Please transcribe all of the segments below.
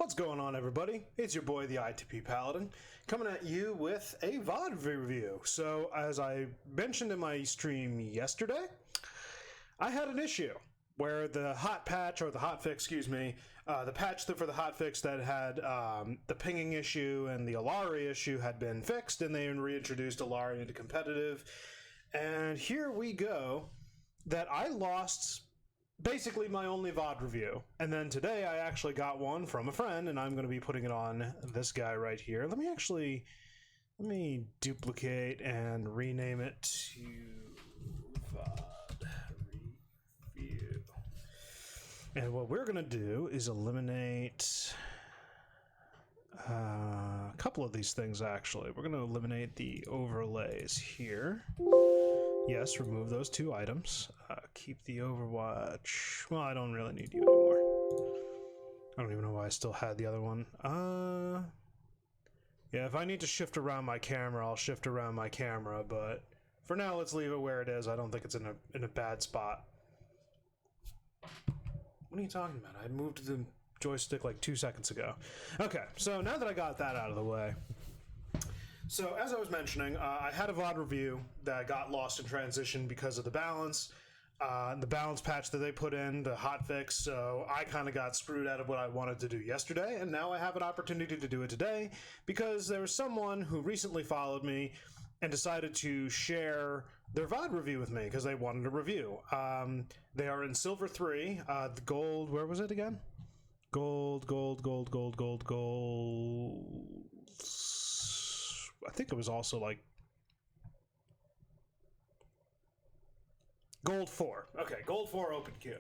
What's going on, everybody? It's your boy, the ITP Paladin, coming at you with a VOD review. So, as I mentioned in my stream yesterday, I had an issue where the the patch for the hotfix that had the pinging issue and the Alari issue had been fixed, and they reintroduced Alari into competitive. And here we go, that I lost basically my only VOD review. And then today I actually got one from a friend, and I'm going to be putting it on this guy right here. Let me duplicate and rename it to VOD review. And what we're going to do is eliminate a couple of these things, actually. We're going to eliminate the overlays here. Yes, remove those two items. Keep the Overwatch. Well, I don't really need you anymore. I don't even know why I still had the other one. Yeah, if I need to shift around my camera, I'll shift around my camera, but for now, let's leave it where it is. I don't think it's in a bad spot. What are you talking about? I moved the joystick like 2 seconds ago. Okay, so now that I got that out of the way, so as I was mentioning, I had a VOD review that got lost in transition because of the balance patch that they put in, the hotfix, so I kind of got screwed out of what I wanted to do yesterday, and now I have an opportunity to do it today because there was someone who recently followed me and decided to share their VOD review with me because they wanted a review. They are in Silver 3, the gold, where was it again? Gold. I think it was also like Gold 4. Okay, Gold 4 open queue.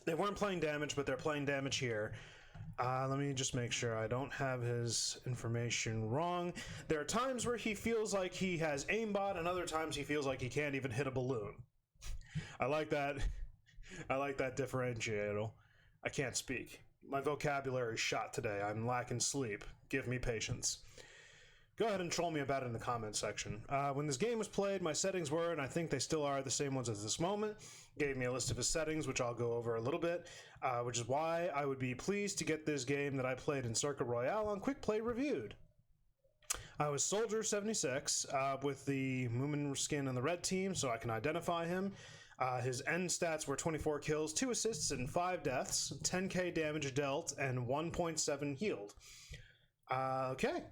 They weren't playing damage, but they're playing damage here. Let me just make sure I don't have his information wrong. There are times where he feels like he has aimbot, and other times he feels like he can't even hit a balloon. I like that. I like that differentiator. I can't speak. My vocabulary is shot today. I'm lacking sleep. Give me patience. Go ahead and troll me about it in the comments section. When this game was played, my settings were, and I think they still are, the same ones as this moment. Gave me a list of his settings, which I'll go over a little bit, which is why I would be pleased to get this game that I played in Circuit Royale on Quick Play reviewed. I was Soldier 76 with the Moomin skin on the red team, so I can identify him. His end stats were 24 kills, 2 assists, and 5 deaths, 10k damage dealt, and 1.7 healed. Okay.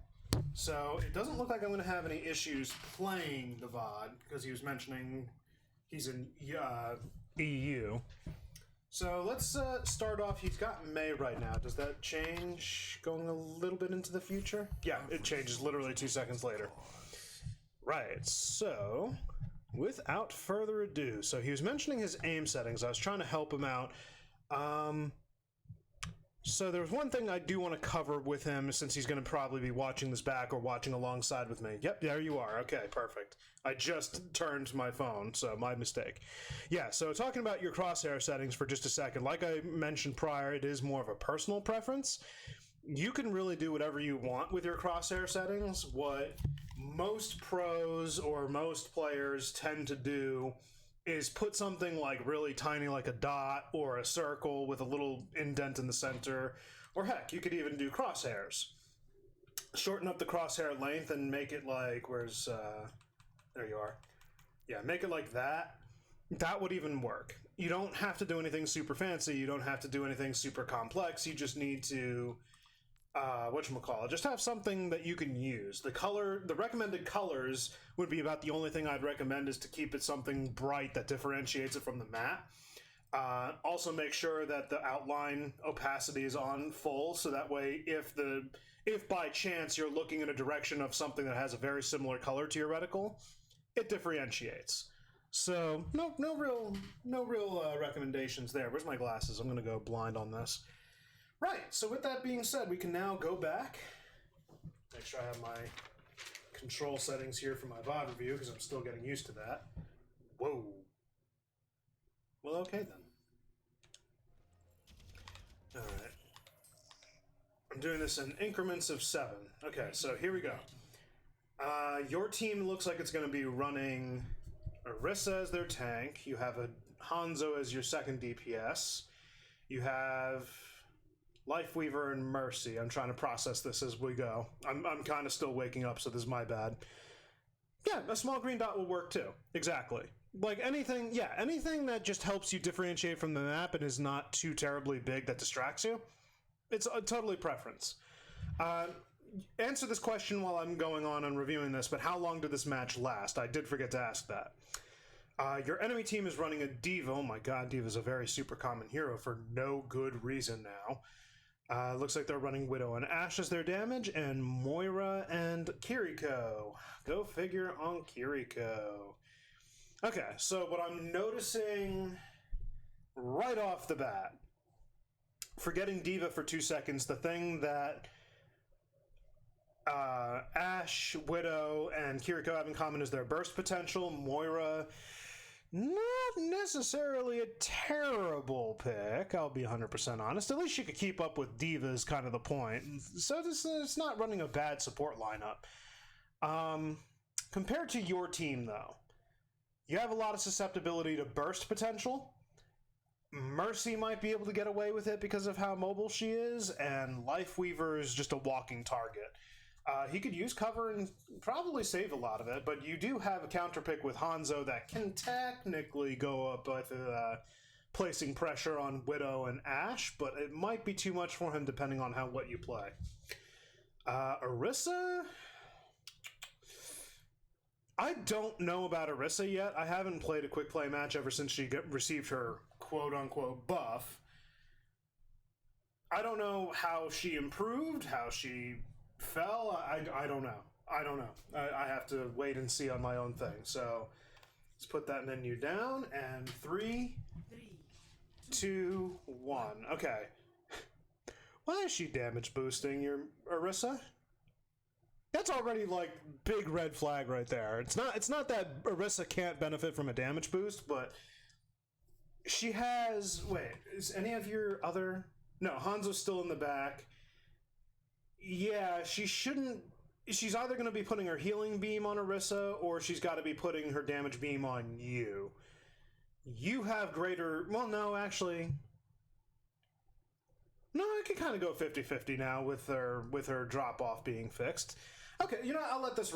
So it doesn't look like I'm going to have any issues playing the VOD because he was mentioning he's in EU. So let's start off. He's got May right now. Does that change going a little bit into the future? Yeah, it changes literally 2 seconds later. Right, so without further ado, so he was mentioning his aim settings. I was trying to help him out. So there's one thing I do want to cover with him since he's going to probably be watching this back or watching alongside with me. Yep, there you are. Okay, perfect. I just turned my phone, so my mistake. Yeah, so talking about your crosshair settings for just a second, like I mentioned prior, it is more of a personal preference. You can really do whatever you want with your crosshair settings. What most pros or most players tend to do is put something like really tiny like a dot or a circle with a little indent in the center, or heck, you could even do crosshairs. Shorten up the crosshair length and make it like, there you are. Yeah, make it like that. That would even work. You don't have to do anything super fancy, you don't have to do anything super complex, you just need to whatchamacallit, just have something that you can use. The recommended colors would be about the only thing I'd recommend is to keep it something bright that differentiates it from the map. Also make sure that the outline opacity is on full, so that way if by chance you're looking in a direction of something that has a very similar color to your reticle, it differentiates. So no real recommendations there. Where's my glasses? I'm gonna go blind on this. Right, so with that being said, we can now go back. Make sure I have my control settings here for my VOD review, because I'm still getting used to that. Whoa. Well, okay then. Alright. I'm doing this in increments of 7. Okay, so here we go. Your team looks like it's going to be running Orisa as their tank. You have a Hanzo as your second DPS. You have Lifeweaver and Mercy. I'm trying to process this as we go. I'm kind of still waking up, so this is my bad. Yeah, a small green dot will work too. Exactly. Like anything, yeah, anything that just helps you differentiate from the map and is not too terribly big that distracts you. It's a totally preference. Answer this question while I'm going on and reviewing this, but how long did this match last? I did forget to ask that. Your enemy team is running a D.Va. Oh my god, D.Va's a very super common hero for no good reason now. Looks like they're running Widow and Ashe as their damage, and Moira and Kiriko. Go figure on Kiriko. Okay, so what I'm noticing right off the bat, forgetting D.Va for 2 seconds, the thing that Ashe, Widow, and Kiriko have in common is their burst potential. Moira, not necessarily a terrible pick, I'll be 100% honest. At least she could keep up with D.Va is kind of the point. So it's not running a bad support lineup. Compared to your team, though, you have a lot of susceptibility to burst potential. Mercy might be able to get away with it because of how mobile she is, and Lifeweaver is just a walking target. He could use cover and probably save a lot of it, but you do have a counter pick with Hanzo that can technically go up with placing pressure on Widow and Ashe, but it might be too much for him depending on what you play. Orisa? I don't know about Orisa yet. I haven't played a quick play match ever since she received her quote-unquote buff. I don't know how she improved, how she fell. I don't know. I have to wait and see on my own thing. So let's put that menu down, and 3, 2, 1. Okay. Why is she damage boosting your Orisa? That's already like big red flag right there. It's not that Orisa can't benefit from a damage boost, but she has. Wait, is any of your other? No, Hanzo's still in the back. Yeah, she shouldn't. She's either going to be putting her healing beam on Orisa, or she's got to be putting her damage beam on you. You have greater. Well, no, actually. No, I can kind of go 50-50 now with her drop off being fixed. Okay, you know, I'll let this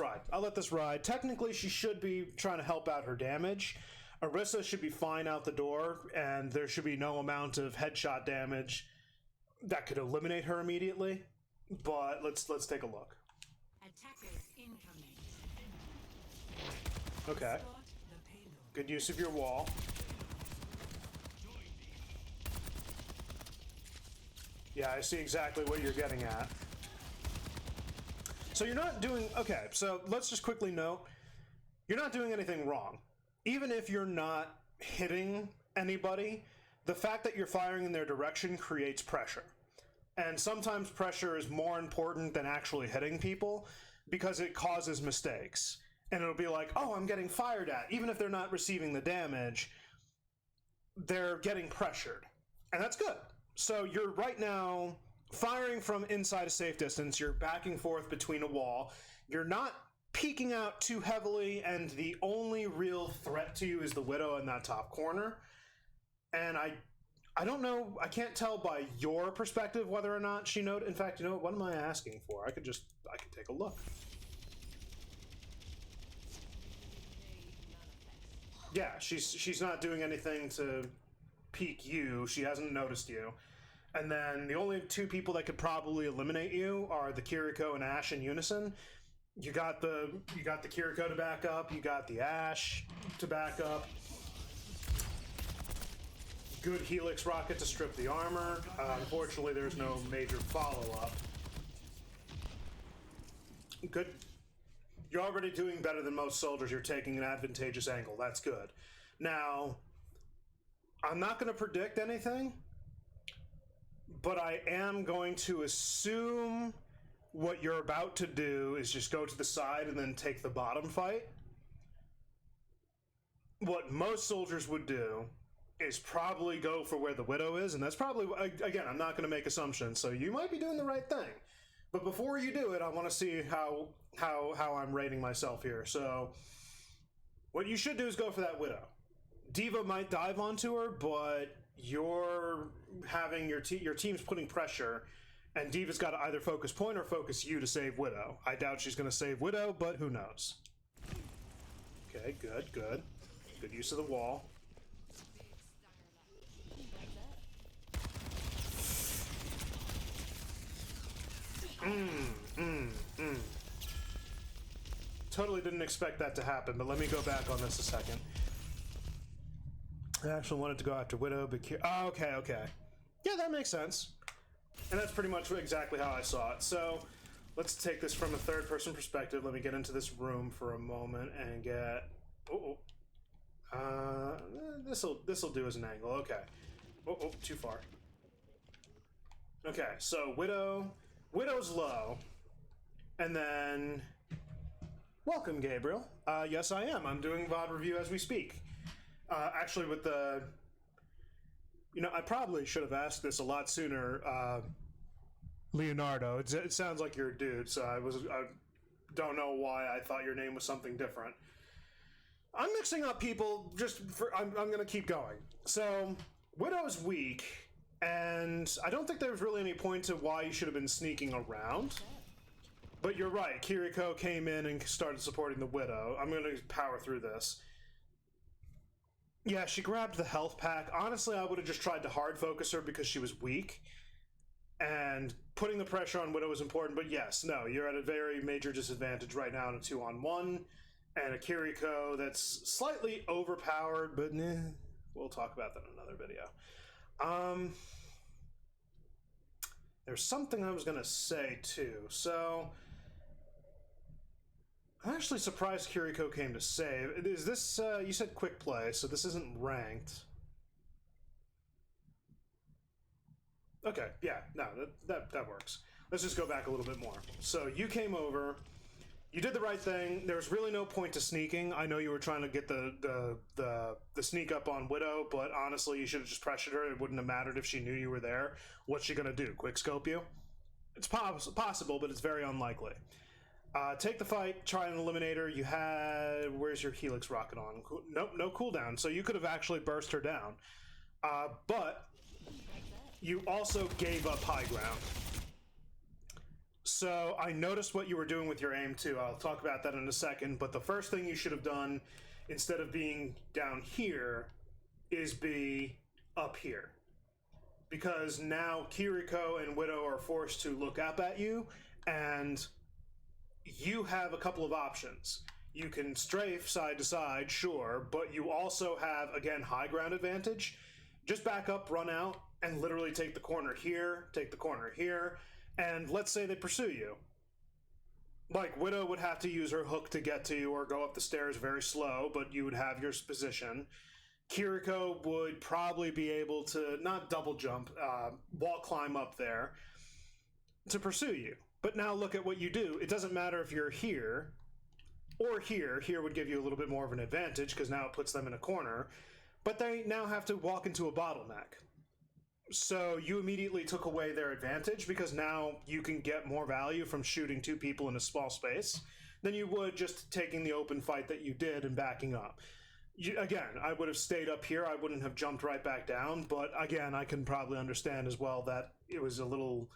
ride. Technically, she should be trying to help out her damage. Orisa should be fine out the door, and there should be no amount of headshot damage that could eliminate her immediately. But let's take a look. Attackers incoming. Okay. Good use of your wall. Yeah, I see exactly what you're getting at. So you're not doing... Okay, so let's just quickly note, you're not doing anything wrong. Even if you're not hitting anybody, the fact that you're firing in their direction creates pressure. And sometimes pressure is more important than actually hitting people because it causes mistakes. And it'll be like, oh, I'm getting fired at. Even if they're not receiving the damage, they're getting pressured. And that's good. So you're right now firing from inside a safe distance. You're backing forth between a wall. You're not peeking out too heavily, and the only real threat to you is the Widow in that top corner. And I don't know, I can't tell by your perspective whether or not she noted. In fact, you know what am I asking for? I could take a look. Yeah, she's not doing anything to peek you. She hasn't noticed you. And then the only two people that could probably eliminate you are the Kiriko and Ashe in unison. You got the Kiriko to back up, you got the Ashe to back up. Good Helix rocket to strip the armor. Unfortunately, there's no major follow-up. Good. You're already doing better than most soldiers. You're taking an advantageous angle. That's good. Now, I'm not going to predict anything, but I am going to assume what you're about to do is just go to the side and then take the bottom fight. What most soldiers would do is probably go for where the Widow is, and that's probably, again, I'm not going to make assumptions, so you might be doing the right thing. But before you do it, I want to see how I'm rating myself here. So what you should do is go for that Widow. D.Va might dive onto her, but you're having your team's putting pressure, and Diva's got to either focus point or focus you to save Widow. I doubt she's going to save Widow, but who knows? Okay, good, good. Good use of the wall. Totally didn't expect that to happen, but let me go back on this a second. I actually wanted to go after Widow, but... Oh, okay, okay. Yeah, that makes sense. And that's pretty much exactly how I saw it. So, let's take this from a third-person perspective. Let me get into this room for a moment and get... This'll do as an angle, okay. Too far. Okay, so Widow's low. And then... Welcome, Gabriel. Yes, I am. I'm doing VOD review as we speak. Actually, with the... You know, I probably should have asked this a lot sooner, Leonardo. It sounds like you're a dude, so I don't know why I thought your name was something different. I'm mixing up people I'm going to keep going. So, Widow's weak, and I don't think there was really any point to why you should have been sneaking around. But you're right, Kiriko came in and started supporting the Widow. I'm going to power through this. Yeah, she grabbed the health pack. Honestly, I would have just tried to hard focus her because she was weak. And putting the pressure on Widow was important, but yes, no, you're at a very major disadvantage right now in a 2-on-1. And a Kiriko that's slightly overpowered, but we'll talk about that in another video. There's something I was going to say, too. So... I'm actually surprised Kiriko came to save. Is this, you said quick play, so this isn't ranked. Okay, yeah, no, that works. Let's just go back a little bit more. So you came over, you did the right thing. There's really no point to sneaking. I know you were trying to get the sneak up on Widow, but honestly, you should have just pressured her. It wouldn't have mattered if she knew you were there. What's she gonna do? Quick scope you? It's possible, but it's very unlikely. Take the fight, try an eliminator. You had... Where's your Helix rocket on? Nope, no cooldown. So you could have actually burst her down. But you also gave up high ground. So I noticed what you were doing with your aim too. I'll talk about that in a second. But the first thing you should have done, instead of being down here, is be up here. Because now Kiriko and Widow are forced to look up at you, and... you have a couple of options. You can strafe side to side, sure, but you also have, again, high ground advantage. Just back up, run out, and literally take the corner here, take the corner here, and let's say they pursue you. Like, Widow would have to use her hook to get to you or go up the stairs very slow, but you would have your position. Kiriko would probably be able to, not double jump, wall climb up there to pursue you. But now look at what you do. It doesn't matter if you're here or here. Here would give you a little bit more of an advantage because now it puts them in a corner. But they now have to walk into a bottleneck. So you immediately took away their advantage because now you can get more value from shooting two people in a small space than you would just taking the open fight that you did and backing up. Again, I would have stayed up here. I wouldn't have jumped right back down. But again, I can probably understand as well that it was a little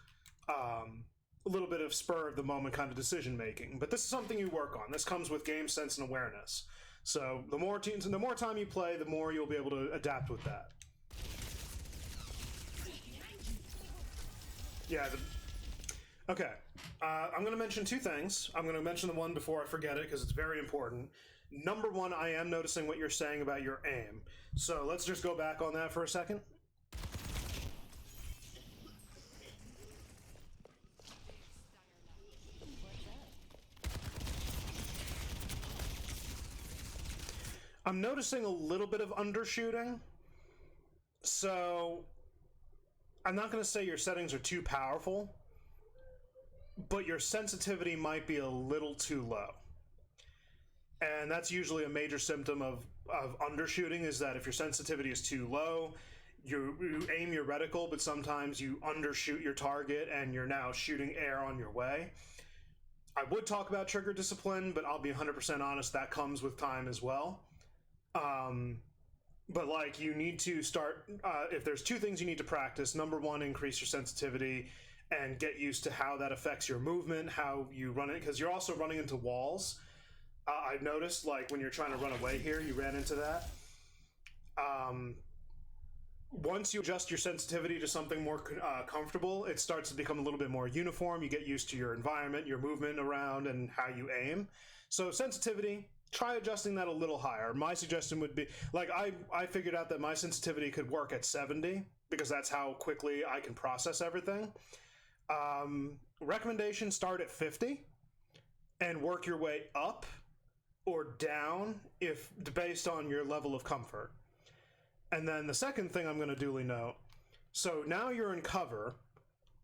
bit of spur of the moment kind of decision making. But this is something you work on. This comes with game sense and awareness. So the more time you play, the more you'll be able to adapt with that. Yeah. Okay. I'm going to mention two things. I'm going to mention the one before I forget it because it's very important. Number one, I am noticing what you're saying about your aim. So let's just go back on that for a second. I'm noticing a little bit of undershooting. So I'm not going to say your settings are too powerful, but your sensitivity might be a little too low. And that's usually a major symptom of undershooting, is that if your sensitivity is too low, you aim your reticle, but sometimes you undershoot your target and you're now shooting air on your way. I would talk about trigger discipline, but I'll be 100% honest, that comes with time as well. but like you need to start. If there's two things you need to practice, number one, increase your sensitivity and get used to how that affects your movement, how you run it, because you're also running into walls. I've noticed, like when you're trying to run away here, you ran into that. Once you adjust your sensitivity to something more comfortable, it starts to become a little bit more uniform. You get used to your environment, your movement around, and how you aim. So sensitivity, try adjusting that a little higher. My suggestion would be, like, I figured out that my sensitivity could work at 70 because that's how quickly I can process everything. Recommendation, start at 50 and work your way up or down if based on your level of comfort. And then the second thing I'm going to duly note, so now you're in cover.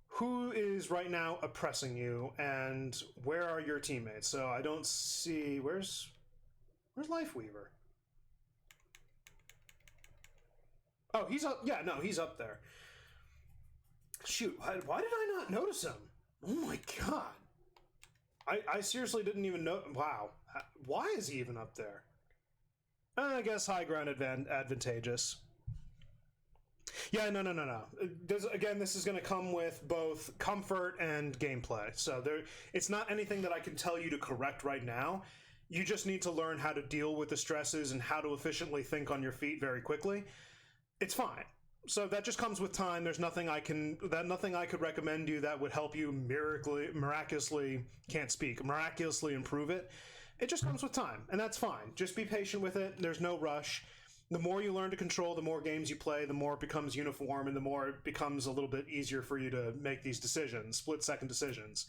Who is right now oppressing you, and where are your teammates? So I don't see, where's Lifeweaver? Oh, he's up. Yeah, no, he's up there. Shoot, why did I not notice him? Oh my god. I seriously didn't even know. Wow. Why is he even up there? I guess high ground advantageous. Yeah, no. Again, this is going to come with both comfort and gameplay. So it's not anything that I can tell you to correct right now. You just need to learn how to deal with the stresses and how to efficiently think on your feet very quickly. It's fine. So that just comes with time. There's nothing I could recommend you that would help you miraculously improve it. It just comes with time, and that's fine. Just be patient with it. There's no rush. The more you learn to control, the more games you play, the more it becomes uniform, and the more it becomes a little bit easier for you to make these decisions, split-second decisions.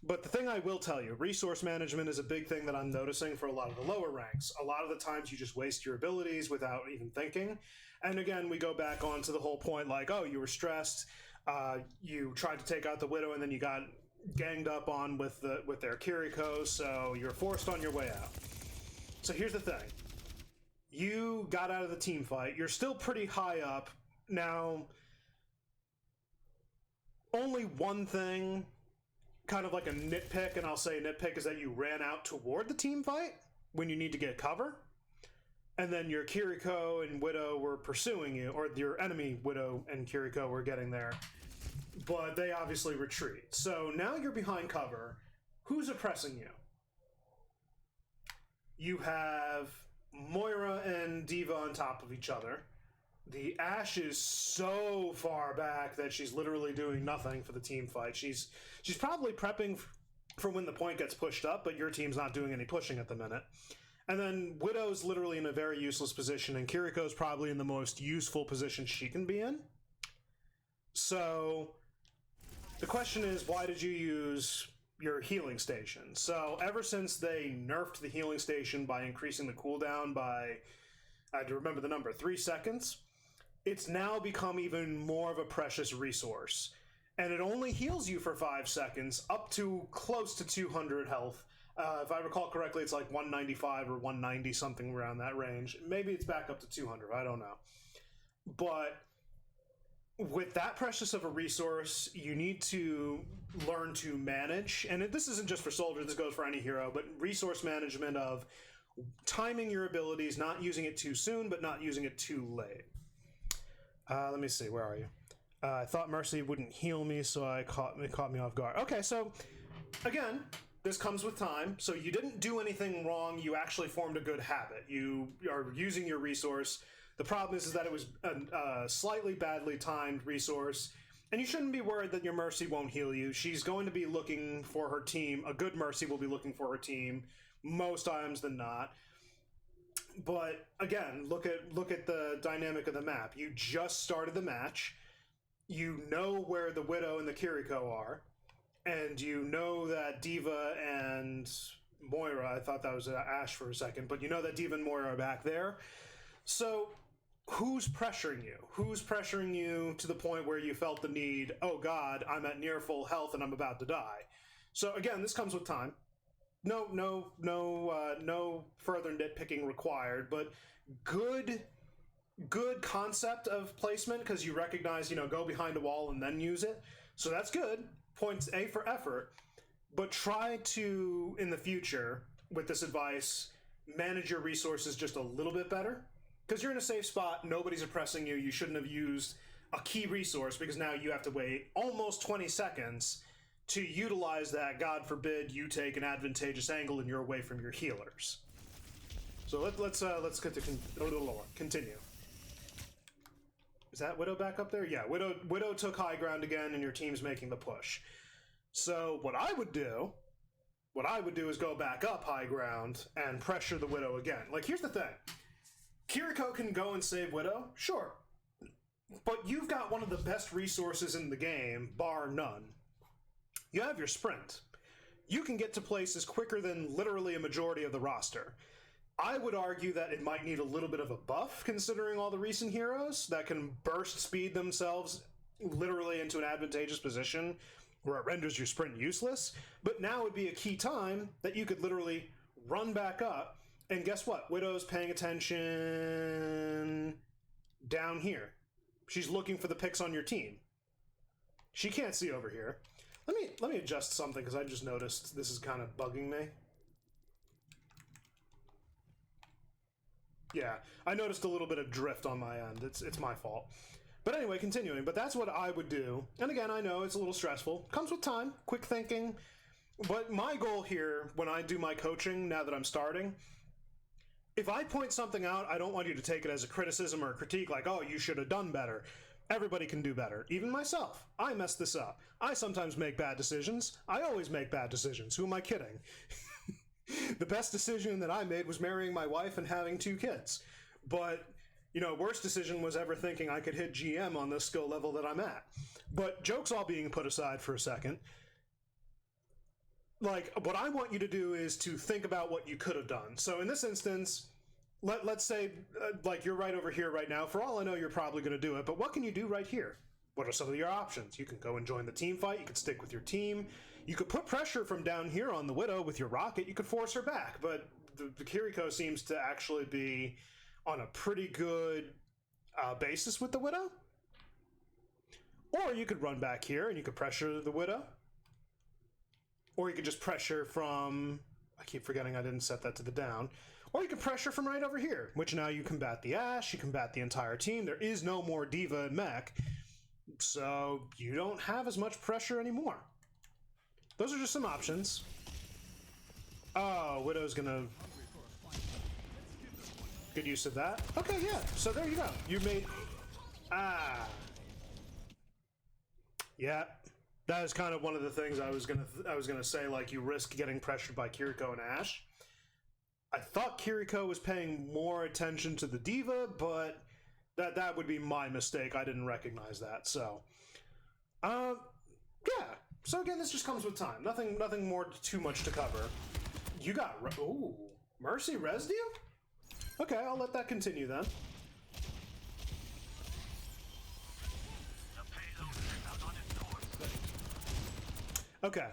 But the thing I will tell you, resource management is a big thing that I'm noticing for a lot of the lower ranks. A lot of the times you just waste your abilities without even thinking. And again, we go back on to the whole point, like, oh, you were stressed, you tried to take out the Widow, and then you got ganged up on with their Kiriko, so you're forced on your way out. So here's the thing. You got out of the team fight. You're still pretty high up. Now, only one thing, kind of like a nitpick, and I'll say nitpick, is that you ran out toward the team fight when you need to get cover. And then your Kiriko and Widow were pursuing you, or your enemy Widow and Kiriko were getting there. But they obviously retreat. So now you're behind cover. Who's oppressing you? You have Moira and Diva on top of each other. The Ashe is so far back that she's literally doing nothing for the team fight. She's probably prepping for when the point gets pushed up, but your team's not doing any pushing at the minute. And then Widow's literally in a very useless position, and Kiriko's probably in the most useful position she can be in. So the question is, why did you use your healing station? So ever since they nerfed the healing station by increasing the cooldown by, I had to remember the number, 3 seconds, it's now become even more of a precious resource. And it only heals you for 5 seconds, up to close to 200 health. If I recall correctly, it's like 195 or 190, something around that range. Maybe it's back up to 200, I don't know. But with that precious of a resource, you need to learn to manage, and this isn't just for soldiers, this goes for any hero, but resource management of timing your abilities, not using it too soon, but not using it too late. Let me see, where are you? I thought Mercy wouldn't heal me, so it caught me off guard. Okay, so again, this comes with time, so you didn't do anything wrong, you actually formed a good habit. You are using your resource. The problem is that it was a slightly badly timed resource, and you shouldn't be worried that your Mercy won't heal you. She's going to be looking for her team. A good Mercy will be looking for her team most times than not. But again, look at the dynamic of the map. You just started the match. You know where the Widow and the Kiriko are, and you know that Diva and Moira, I thought that was Ashe for a second, but you know that Diva and Moira are back there. So who's pressuring you? Who's pressuring you to the point where you felt the need, oh god, I'm at near full health and I'm about to die? So again, this comes with time. No further nitpicking required, but good concept of placement, because you recognize, go behind a wall and then use it. So that's good. Points A for effort. But try to, in the future, with this advice, manage your resources just a little bit better. because you're in a safe spot, nobody's oppressing you, you shouldn't have used a key resource, because now you have to wait almost 20 seconds to utilize that. God forbid you take an advantageous angle and you're away from your healers. So let's get to continue. Is that Widow back up there? Yeah, Widow took high ground again, and your team's making the push. So what I would do is go back up high ground and pressure the Widow again. Like, here's the thing. Kiriko can go and save Widow, sure. But you've got one of the best resources in the game, bar none. You have your sprint. You can get to places quicker than literally a majority of the roster. I would argue that it might need a little bit of a buff, considering all the recent heroes that can burst speed themselves literally into an advantageous position where it renders your sprint useless. But now would be a key time that you could literally run back up, and guess what? Widow's paying attention down here. She's looking for the picks on your team. She can't see over here. Let me adjust something, because I just noticed this is kind of bugging me. Yeah, I noticed a little bit of drift on my end. It's my fault. But anyway, continuing. But that's what I would do. And again, I know it's a little stressful. Comes with time, quick thinking. But my goal here, when I do my coaching, now that I'm starting, if I point something out, I don't want you to take it as a criticism or a critique, like, oh, you should have done better. Everybody can do better. Even myself. I mess this up. I sometimes make bad decisions. I always make bad decisions. Who am I kidding? The best decision that I made was marrying my wife and having 2 kids. But, you know, worst decision was ever thinking I could hit GM on the skill level that I'm at. But jokes all being put aside for a second, like, what I want you to do is to think about what you could have done. So in this instance, let's say, like, you're right over here right now. For all I know, you're probably going to do it. But what can you do right here? What are some of your options? You can go and join the team fight. You can stick with your team. You could put pressure from down here on the Widow with your rocket. You could force her back. But the Kiriko seems to actually be on a pretty good basis with the Widow. Or you could run back here and you could pressure the Widow. Or you could just pressure from... I keep forgetting I didn't set that to the down. Or you can pressure from right over here, which now you combat the Ashe, you combat the entire team. There is no more Diva and Mech, so you don't have as much pressure anymore. Those are just some options. Oh, Widow's gonna... Good use of that. Okay, yeah, so there you go. You made... Ah. Yeah. That is kind of one of the things I was gonna say, like, you risk getting pressured by Kiriko and Ashe. I thought Kiriko was paying more attention to the Diva, but that would be my mistake. I didn't recognize that, so... yeah. So again, this just comes with time. Nothing more too much to cover. You got... Ooh. Mercy resed you? Okay, I'll let that continue then. Okay.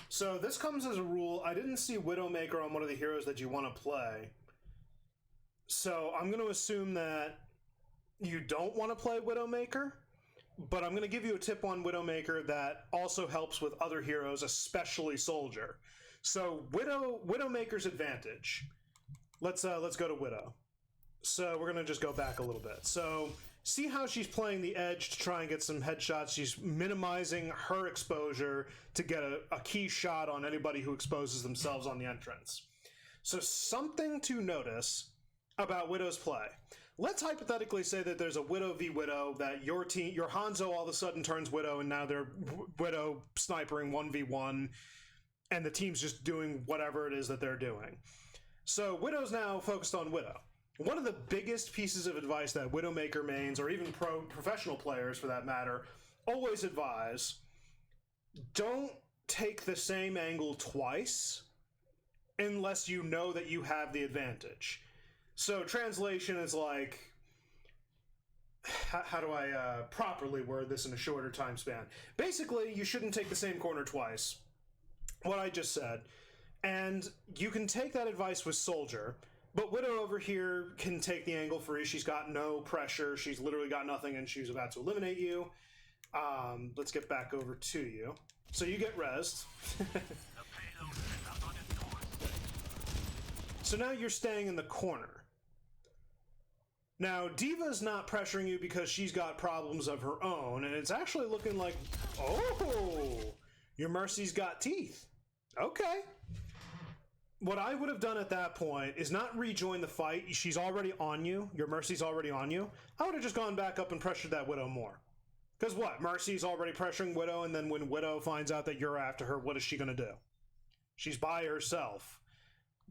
So this comes as a rule. I didn't see Widowmaker on one of the heroes that you want to play. So I'm going to assume that you don't want to play Widowmaker, but I'm going to give you a tip on Widowmaker that also helps with other heroes, especially Soldier. So Widowmaker's advantage. Let's go to Widow. So we're going to just go back a little bit. So see how she's playing the edge to try and get some headshots. She's minimizing her exposure to get a key shot on anybody who exposes themselves on the entrance. So something to notice about Widow's play. Let's hypothetically say that there's a Widow v Widow, that your team, your Hanzo all of a sudden turns Widow, and now they're Widow snipering 1v1, and the team's just doing whatever it is that they're doing. So Widow's now focused on Widow. One of the biggest pieces of advice that Widowmaker mains, or even professional players for that matter, always advise: don't take the same angle twice unless you know that you have the advantage. So translation is like, how do I properly word this in a shorter time span? Basically, you shouldn't take the same corner twice. What I just said. And you can take that advice with Soldier, but Widow over here can take the angle free. She's got no pressure. She's literally got nothing, and she's about to eliminate you. Let's get back over to you. So you get rezzed. So now you're staying in the corner. Now, Diva's not pressuring you because she's got problems of her own, and it's actually looking like, oh, your Mercy's got teeth. Okay. What I would have done at that point is not rejoin the fight. She's already on you. Your Mercy's already on you. I would have just gone back up and pressured that Widow more. Because what? Mercy's already pressuring Widow, and then when Widow finds out that you're after her, what is she going to do? She's by herself.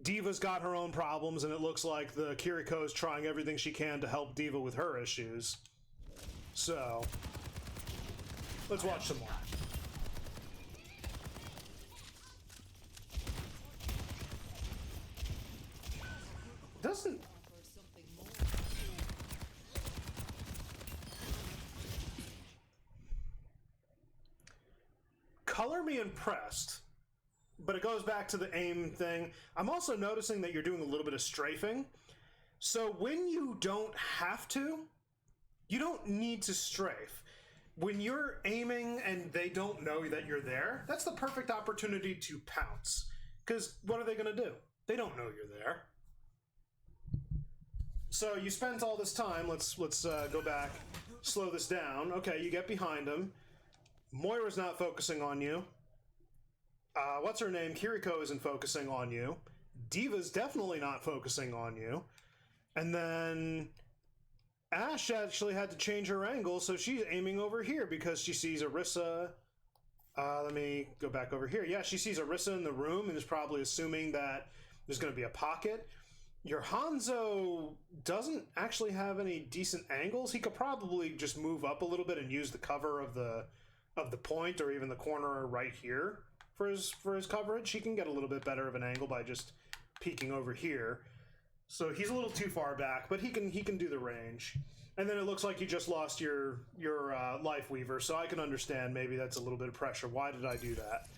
Diva's got her own problems, and it looks like the Kiriko's trying everything she can to help Diva with her issues. So, let's watch some more. Doesn't... Color me impressed. But it goes back to the aim thing. I'm also noticing that you're doing a little bit of strafing. So when you don't have to, you don't need to strafe. When you're aiming and they don't know that you're there, that's the perfect opportunity to pounce. Because what are they going to do? They don't know you're there. So you spent all this time. Let's go back, slow this down. Okay, you get behind him. Moira's not focusing on you. What's her name? Kiriko isn't focusing on you. Diva's definitely not focusing on you. And then Ash actually had to change her angle, so she's aiming over here because she sees Orisa. Let me go back over here. Yeah, she sees Orisa in the room and is probably assuming that there's going to be a pocket. Your Hanzo doesn't actually have any decent angles. He could probably just move up a little bit and use the cover of the point, or even the corner right here for his coverage. He can get a little bit better of an angle by just peeking over here. So he's a little too far back, but he can do the range. And then it looks like you just lost your Life Weaver, so I can understand maybe that's a little bit of pressure. Why did I do that?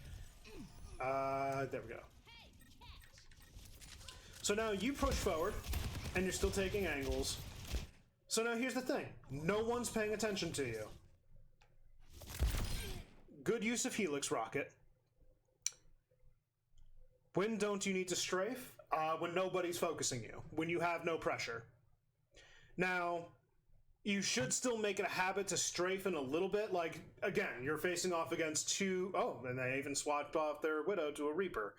There we go. So now you push forward, and you're still taking angles. So now here's the thing. No one's paying attention to you. Good use of Helix Rocket. When don't you need to strafe? When nobody's focusing you. When you have no pressure. Now, you should still make it a habit to strafe in a little bit. Like, again, you're facing off against two... Oh, and they even swapped off their Widow to a Reaper.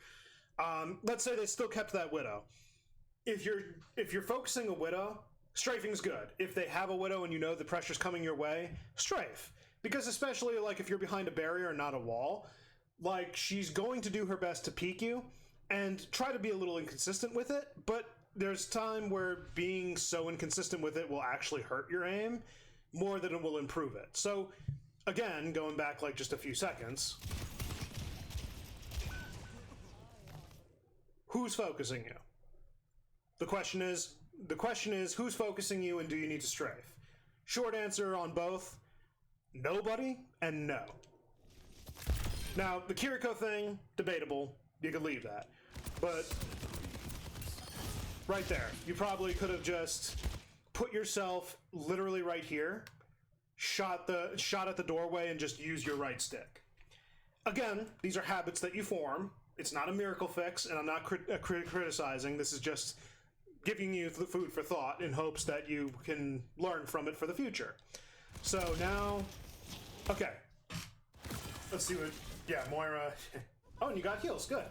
Let's say they still kept that Widow. If you're focusing a Widow, strafing's good. If they have a Widow and you know the pressure's coming your way, strafe. Because especially like if you're behind a barrier and not a wall, like she's going to do her best to peek you and try to be a little inconsistent with it, but there's time where being so inconsistent with it will actually hurt your aim more than it will improve it. So again, going back like just a few seconds, who's focusing you? The question is who's focusing you and do you need to strafe? Short answer on both, nobody and no. Now, the Kiriko thing, debatable. You could leave that. But right there, you probably could have just put yourself literally right here, shot at the doorway and just use your right stick. Again, these are habits that you form. It's not a miracle fix, and I'm not criticizing. This is just giving you the food for thought in hopes that you can learn from it for the future. So now, okay. Let's see what, yeah, Moira. Oh, and you got heals. Good.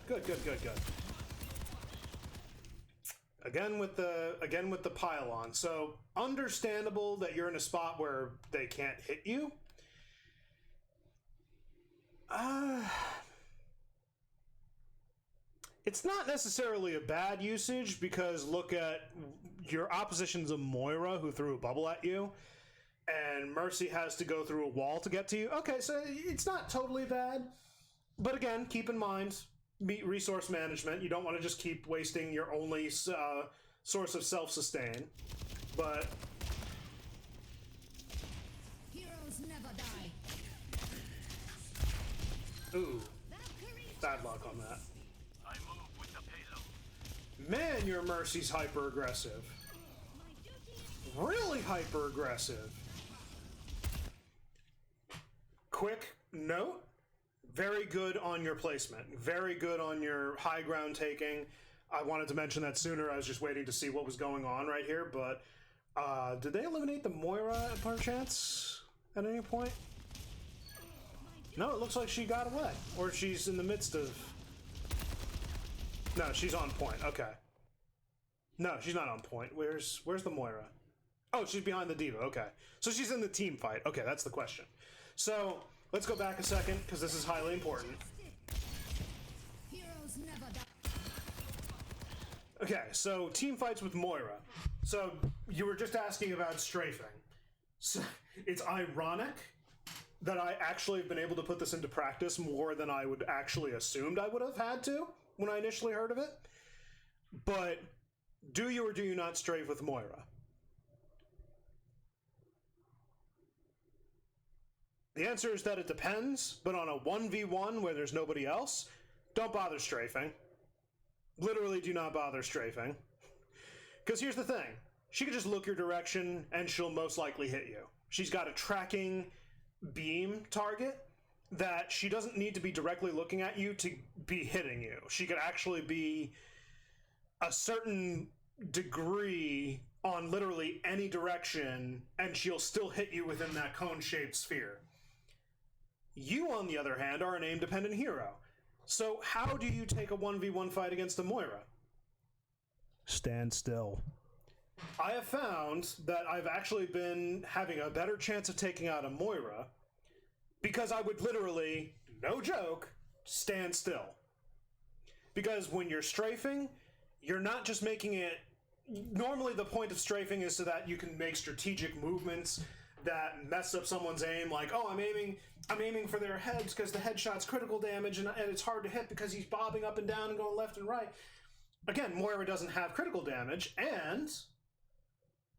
Again with the pylon. So understandable that you're in a spot where they can't hit you. It's not necessarily a bad usage because look at your opposition's a Moira who threw a bubble at you, and Mercy has to go through a wall to get to you. Okay, so it's not totally bad, but again, keep in mind resource management. You don't want to just keep wasting your only source of self-sustain. But heroes never die. Ooh, bad luck on that. I move with the payload. Man, your Mercy's hyper-aggressive. Really hyper-aggressive. Quick note, very good on your placement. Very good on your high ground taking. I wanted to mention that sooner. I was just waiting to see what was going on right here, but Did they eliminate the Moira per chance at any point? No, it looks like she got away. Or she's in the midst of... No, she's on point. Okay. No, she's not on point. Where's the Moira? Oh, she's behind the Diva. Okay. So she's in the team fight. Okay, that's the question. So, let's go back a second, because this is highly important. Heroes never die. Okay, so team fights with Moira. So, you were just asking about strafing. So, it's ironic that I actually have been able to put this into practice more than I would actually assumed I would have had to when I initially heard of it. But do you or do you not strafe with Moira? The answer is that it depends, but on a 1v1 where there's nobody else, don't bother strafing. Literally do not bother strafing. Because here's the thing. She can just look your direction and she'll most likely hit you. She's got a tracking beam target that she doesn't need to be directly looking at you to be hitting you. She could actually be a certain degree on literally any direction and she'll still hit you within that cone-shaped sphere. You, on the other hand, are an aim-dependent hero. So how do you take a 1v1 fight against a Moira? Stand still. I have found that I've actually been having a better chance of taking out a Moira because I would literally, no joke, stand still. Because when you're strafing, you're not just making it... Normally the point of strafing is so that you can make strategic movements that mess up someone's aim, like, oh, I'm aiming for their heads because the headshot's critical damage and it's hard to hit because he's bobbing up and down and going left and right. Again, Moira doesn't have critical damage, and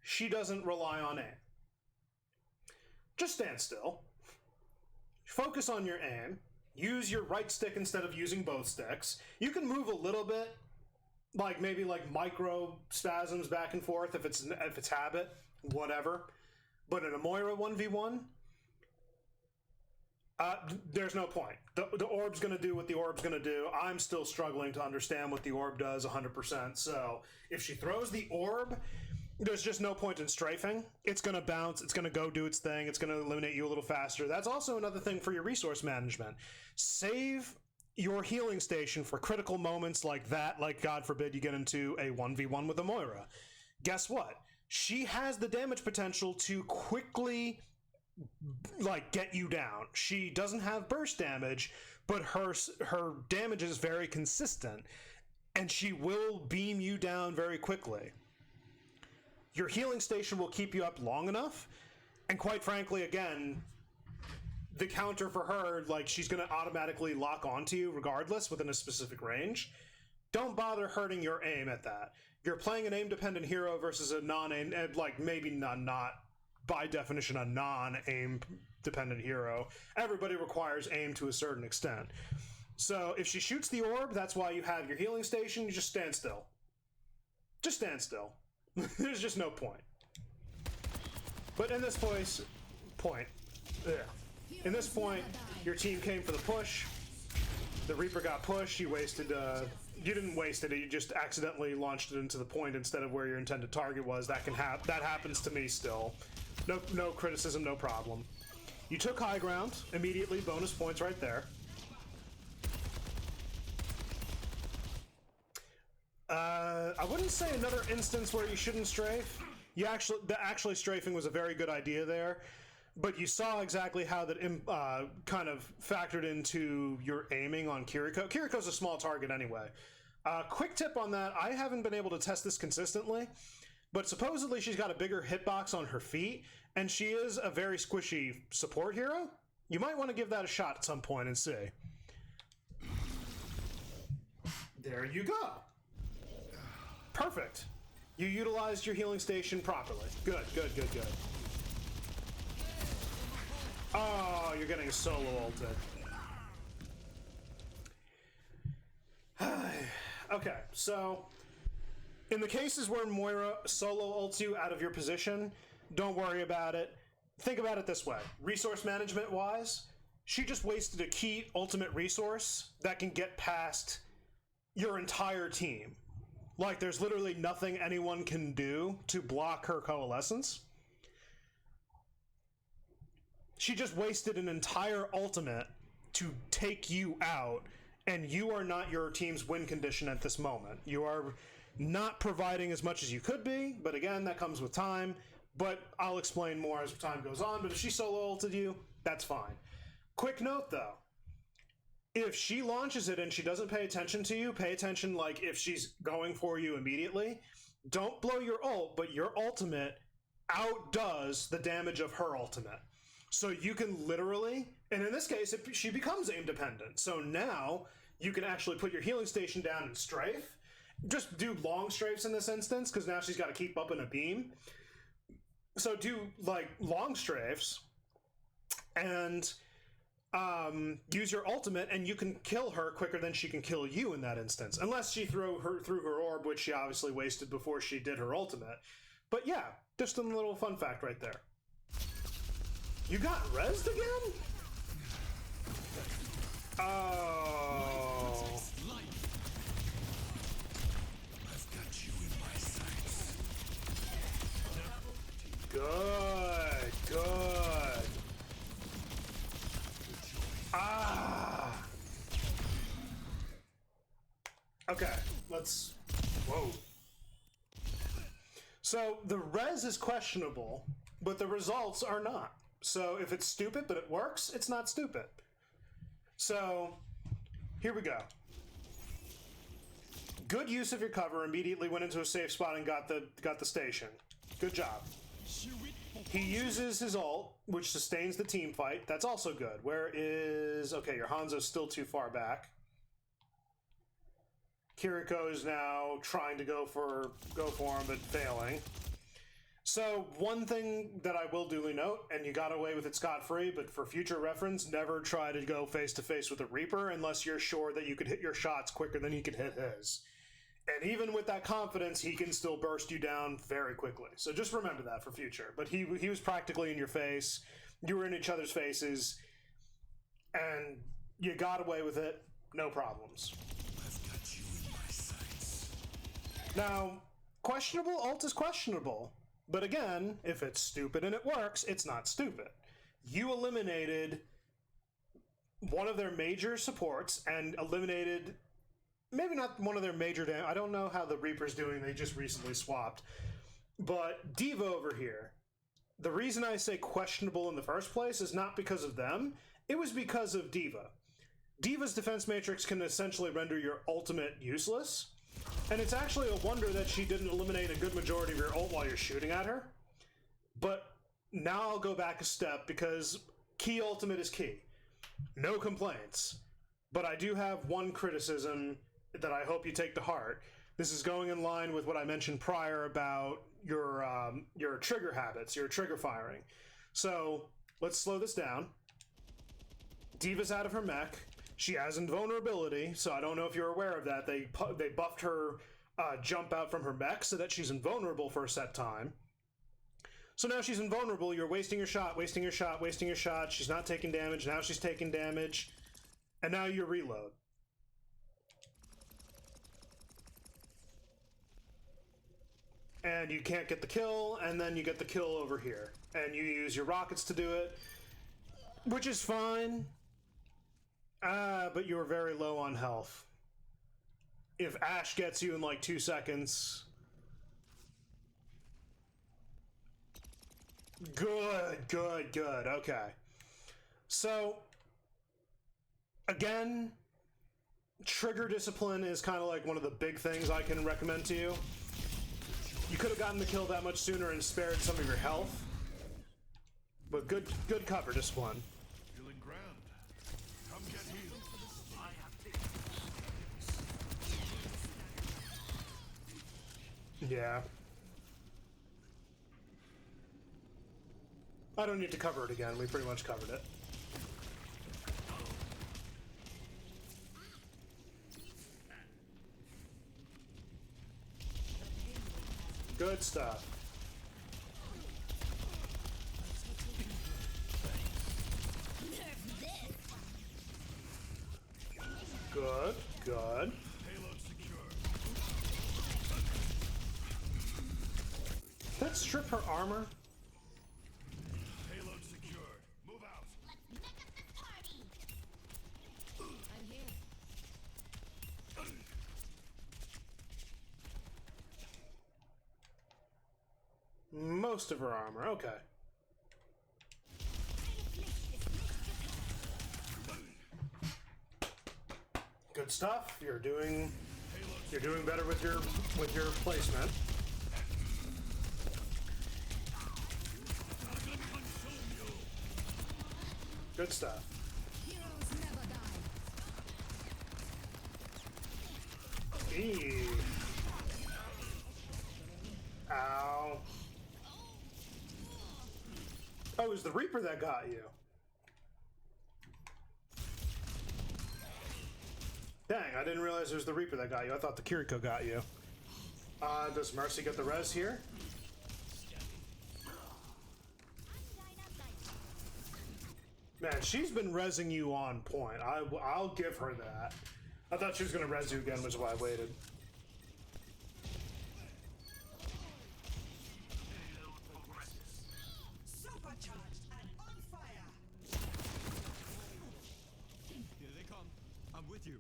she doesn't rely on aim. Just stand still. Focus on your aim. Use your right stick instead of using both sticks. You can move a little bit, like maybe like micro spasms back and forth if it's habit, whatever. But in a Moira 1v1, there's no point. The orb's going to do what the orb's going to do. I'm still struggling to understand what the orb does 100%. So if she throws the orb, there's just no point in strafing. It's going to bounce. It's going to go do its thing. It's going to eliminate you a little faster. That's also another thing for your resource management. Save your healing station for critical moments like that, like God forbid you get into a 1v1 with a Moira. Guess what? She has the damage potential to quickly like get you down. She doesn't have burst damage, but her damage is very consistent and she will beam you down very quickly. Your healing station will keep you up long enough, and quite frankly, again, the counter for her, like, she's going to automatically lock onto you regardless within a specific range. Don't bother hurting your aim at that. You're playing an aim-dependent hero versus a non-aim, like, maybe not by definition a non-aim-dependent hero. Everybody requires aim to a certain extent. So if she shoots the orb, that's why you have your healing station. You just stand still. Just stand still. There's just no point. But in this in this point, your team came for the push. The Reaper got pushed. You wasted. You didn't waste it. You just accidentally launched it into the point instead of where your intended target was. That can that happens to me still. No criticism, no problem. You took high ground immediately. Bonus points right there. I wouldn't say another instance where you shouldn't strafe. Actually strafing was a very good idea there, but you saw exactly how that kind of factored into your aiming on Kiriko. Kiriko's a small target anyway. Quick tip on that, I haven't been able to test this consistently, but supposedly she's got a bigger hitbox on her feet, and she is a very squishy support hero. You might want to give that a shot at some point and see. There you go. Perfect. You utilized your healing station properly. Good. Oh, you're getting solo ulted. Okay, so in the cases where Moira solo ults you out of your position, don't worry about it. Think about it this way. Resource management wise, she just wasted a key ultimate resource that can get past your entire team. Like, there's literally nothing anyone can do to block her coalescence. She just wasted an entire ultimate to take you out, and you are not your team's win condition at this moment. You are not providing as much as you could be, but again, that comes with time. But I'll explain more as time goes on. But if she solo ulted you, that's fine. Quick note, though. If she launches it and she doesn't pay attention to you, pay attention, like, if she's going for you immediately. Don't blow your ult, but your ultimate outdoes the damage of her ultimate. So you can literally, and in this case, she becomes aim dependent. So now you can actually put your healing station down and strafe. Just do long strafes in this instance, because now she's got to keep up in a beam. So do, like, long strafes, and use your ultimate, and you can kill her quicker than she can kill you in that instance. Unless she threw her orb, which she obviously wasted before she did her ultimate. But yeah, just a little fun fact right there. You got rezzed again? Oh. I've got you in my sights. Good, good. Ah. Okay, let's... Whoa. So, the res is questionable, but the results are not. So, if it's stupid but it works, it's not stupid. So, here we go. Good use of your cover, immediately went into a safe spot and got the station. Good job. He uses his ult, which sustains the team fight. That's also good. Where is... Okay, your Hanzo's still too far back. Kiriko is now trying to go for him, but failing. So, one thing that I will duly note, and you got away with it scot-free, but for future reference, never try to go face-to-face with a Reaper unless you're sure that you could hit your shots quicker than he could hit his. And even with that confidence, he can still burst you down very quickly. So just remember that for future. But he was practically in your face. You were in each other's faces. And you got away with it. No problems. I've got you in my sights. Now, questionable ult is questionable. But again, if it's stupid and it works, it's not stupid. You eliminated one of their major supports and eliminated... Maybe not one of their major I don't know how the Reaper's doing. They just recently swapped. But Diva over here, the reason I say questionable in the first place is not because of them. It was because of Diva. Diva's defense matrix can essentially render your ultimate useless. And it's actually a wonder that she didn't eliminate a good majority of your ult while you're shooting at her. But now I'll go back a step, because key ultimate is key. No complaints. But I do have one criticism that I hope you take to heart. This is going in line with what I mentioned prior about your trigger habits, your trigger firing. So let's slow this down. Diva's out of her mech. She has invulnerability, so I don't know if you're aware of that. They buffed her jump out from her mech so that she's invulnerable for a set time. So now she's invulnerable. You're wasting your shot, wasting your shot, wasting your shot. She's not taking damage. Now she's taking damage. And now you reload. And you can't get the kill, and then you get the kill over here. And you use your rockets to do it, which is fine. But you're very low on health. If Ashe gets you in like 2 seconds... Good, good, good. Okay. So... Again, trigger discipline is kind of like one of the big things I can recommend to you. You could have gotten the kill that much sooner and spared some of your health. But good cover discipline. Feeling grand. Come get healed. Yeah. I don't need to cover it again. We pretty much covered it. Good stuff. Good, good. Payload secure. that strip her armor? Payload secured. Move out. Let's pick up this party. I'm here. Most of her armor, okay. Good stuff. You're doing better with your placement. Good stuff. Heroes never die. Eee. Ow. Oh, it was the Reaper that got you. Dang, I didn't realize it was the Reaper that got you. I thought the Kiriko got you. Does Mercy get the res here? Man, she's been rezzing you on point. I'll give her that. I thought she was going to res you again, which is why I waited. Supercharged and on fire. Here they come. I'm with you.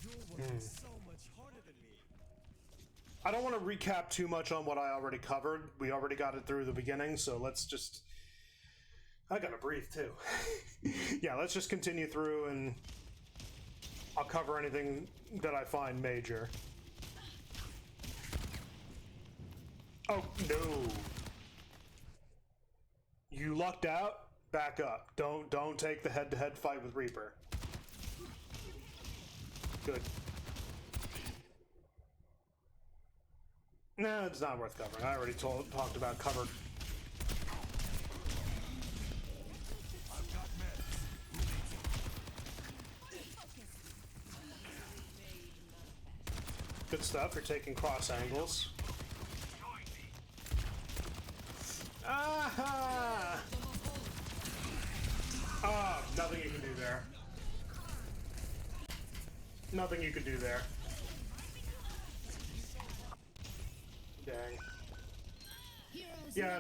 You're working so much harder than me. I don't want to recap too much on what I already covered. We already got it through the beginning, so let's just... I gotta breathe, too. Yeah, let's just continue through, and I'll cover anything that I find major. Oh, no. You lucked out? Back up. Don't take the head-to-head fight with Reaper. Good. No, it's not worth covering. I already talked about covered. Good stuff. You're taking cross angles. Aha! Ah, nothing you can do there. Nothing you can do there. Dang. Yeah,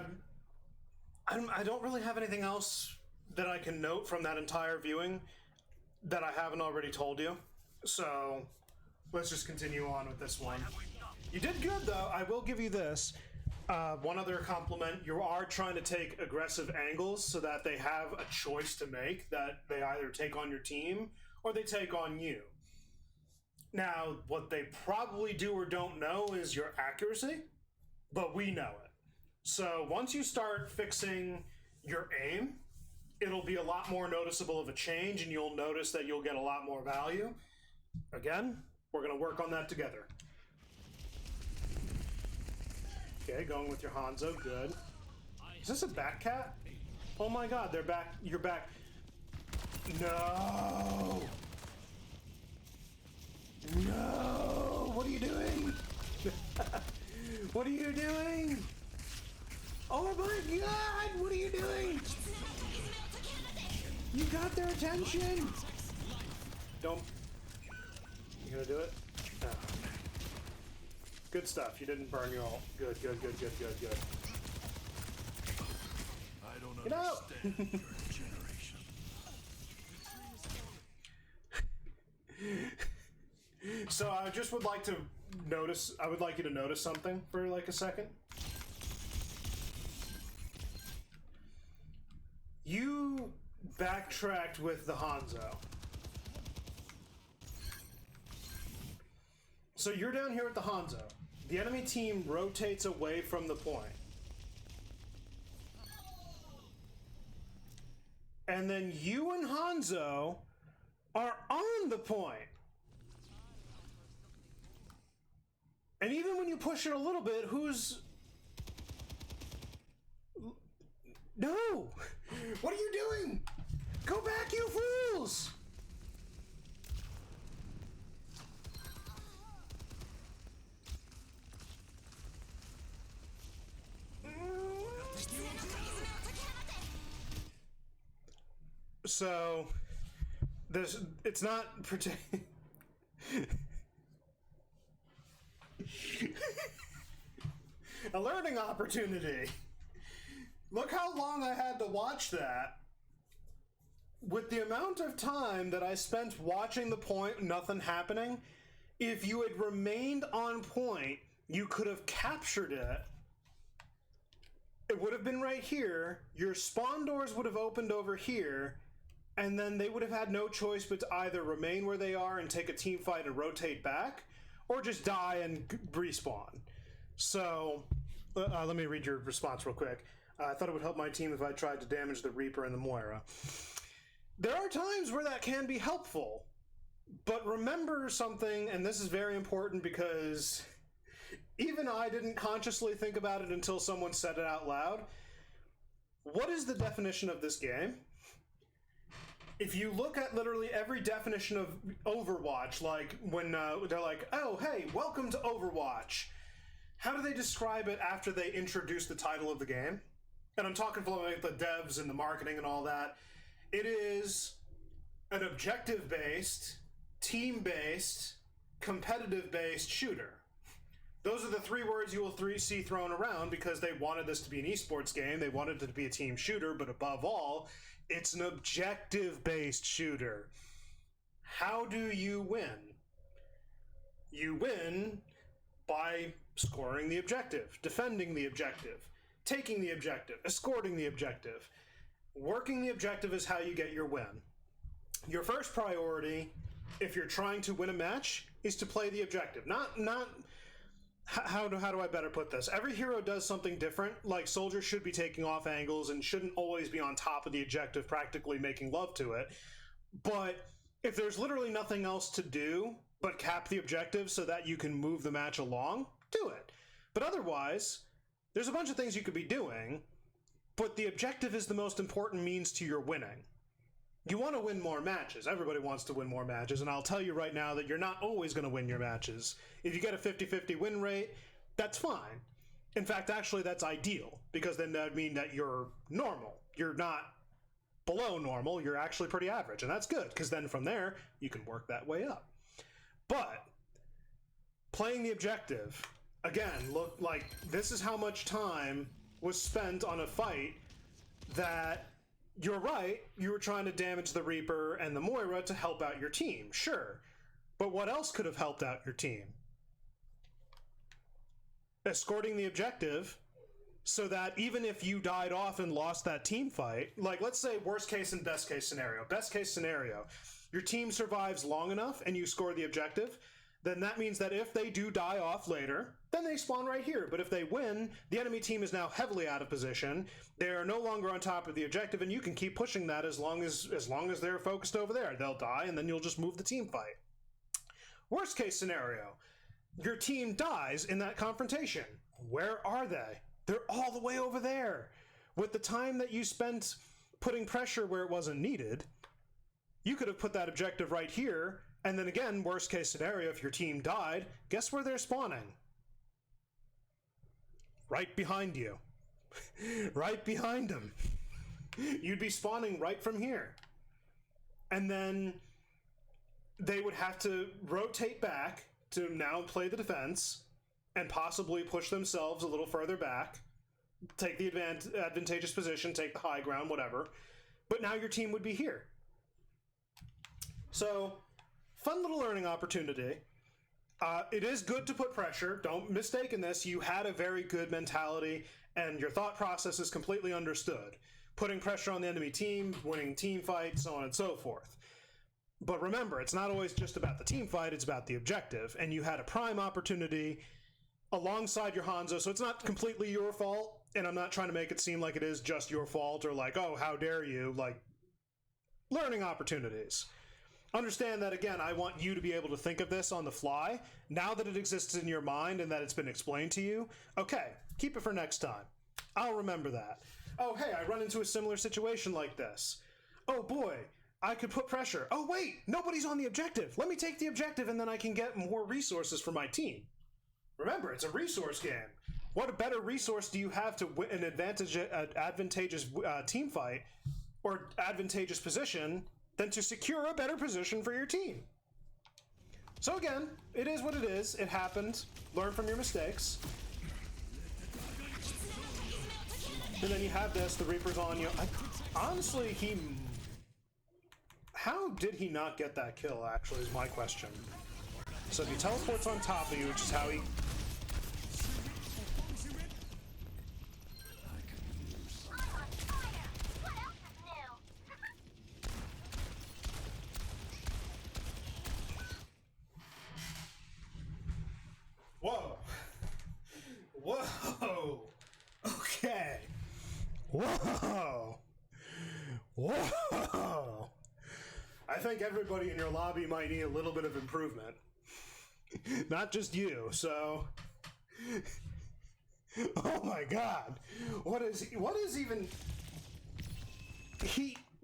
I don't really have anything else that I can note from that entire viewing that I haven't already told you. So let's just continue on with this one. You did good, though. I will give you this. One other compliment. You are trying to take aggressive angles so that they have a choice to make, that they either take on your team or they take on you. Now, what they probably do or don't know is your accuracy, but we know it. So once you start fixing your aim, it'll be a lot more noticeable of a change, and you'll notice that you'll get a lot more value. Again, we're going to work on that together. Okay, going with your Hanzo, good. Is this a back cat? Oh my god, they're back. You're back. No! No! What are you doing? What are you doing? Oh my god! What are you doing? You got their attention! Don't... You gonna do it? No. Good stuff. You didn't burn your ult. Good, good, good, good, good, good. I don't Get out! understand your generation. So I just would like to notice, I would like you to notice something for like a second. You backtracked with the Hanzo. So you're down here with the Hanzo. The enemy team rotates away from the point. And then you and Hanzo are on the point. And even when you push it a little bit, who's... No! What are you doing? Go back, you fools! So, it's not A learning opportunity. Look how long I had to watch that. With the amount of time that I spent watching the point, nothing happening, if you had remained on point, you could have captured it. It would have been right here. Your spawn doors would have opened over here, and then they would have had no choice but to either remain where they are and take a team fight and rotate back, or just die and respawn. So, let me read your response real quick. I thought it would help my team if I tried to damage the Reaper and the Moira. There are times where that can be helpful, but remember something, and this is very important because even I didn't consciously think about it until someone said it out loud. What is the definition of this game? If you look at literally every definition of Overwatch, like when they're like, oh, hey, welcome to Overwatch. How do they describe it after they introduce the title of the game? And I'm talking from like the devs and the marketing and all that. It is an objective-based, team-based, competitive-based shooter. Those are the three words you will see thrown around because they wanted this to be an esports game. They wanted it to be a team shooter, but above all, it's an objective-based shooter. How do you win? You win by scoring the objective, defending the objective, taking the objective, escorting the objective. Working the objective is how you get your win. Your first priority, if you're trying to win a match, is to play the objective. How do I better put this? Every hero does something different. Like, soldiers should be taking off angles and shouldn't always be on top of the objective, practically making love to it. But if there's literally nothing else to do but cap the objective so that you can move the match along, do it. But otherwise, there's a bunch of things you could be doing, but the objective is the most important means to your winning. You want to win more matches. Everybody wants to win more matches, and I'll tell you right now that you're not always going to win your matches. If you get a 50-50 win rate, that's fine. In fact, actually, that's ideal, because then that would mean that you're normal. You're not below normal, you're actually pretty average, and that's good, because then from there, you can work that way up. But, playing the objective, again, look, like, this is how much time was spent on a fight that, you're right, you were trying to damage the Reaper and the Moira to help out your team, sure. But what else could have helped out your team? Escorting the objective so that even if you died off and lost that team fight, like let's say worst case and best case scenario. Best case scenario, your team survives long enough and you score the objective, then that means that if they do die off later, then they spawn right here. But if they win, the enemy team is now heavily out of position. They are no longer on top of the objective, and you can keep pushing that as long as they're focused over there. They'll die, and then you'll just move the team fight. Worst case scenario, your team dies in that confrontation. Where are they? They're all the way over there. With the time that you spent putting pressure where it wasn't needed, you could have put that objective right here. And then again, worst case scenario, if your team died, guess where they're spawning? Right behind you. Right behind them. You'd be spawning right from here. And then they would have to rotate back to now play the defense and possibly push themselves a little further back, take the advantageous position, take the high ground, whatever. But now your team would be here. So, fun little learning opportunity. It is good to put pressure. Don't mistake in this. You had a very good mentality, and your thought process is completely understood. Putting pressure on the enemy team, winning team fights, so on and so forth. But remember, it's not always just about the team fight, it's about the objective. And you had a prime opportunity alongside your Hanzo, so it's not completely your fault, and I'm not trying to make it seem like it is just your fault, or like, oh, how dare you, like, learning opportunities. Understand that, again, I want you to be able to think of this on the fly. Now that it exists in your mind and that it's been explained to you, okay, keep it for next time. I'll remember that. Oh, hey, I run into a similar situation like this. Oh, boy, I could put pressure. Oh, wait, nobody's on the objective. Let me take the objective and then I can get more resources for my team. Remember, it's a resource game. What a better resource do you have to win an advantageous team fight or advantageous position than to secure a better position for your team? So again, it is what it is. It happened. Learn from your mistakes. And then you have this, the Reaper's on you. Honestly, how did he not get that kill, actually, is my question. So if he teleports on top of you, which is how he... Whoa. Whoa. Okay. Whoa. Whoa. I think everybody in your lobby might need a little bit of improvement. Not just you, so... Oh my god. What is even...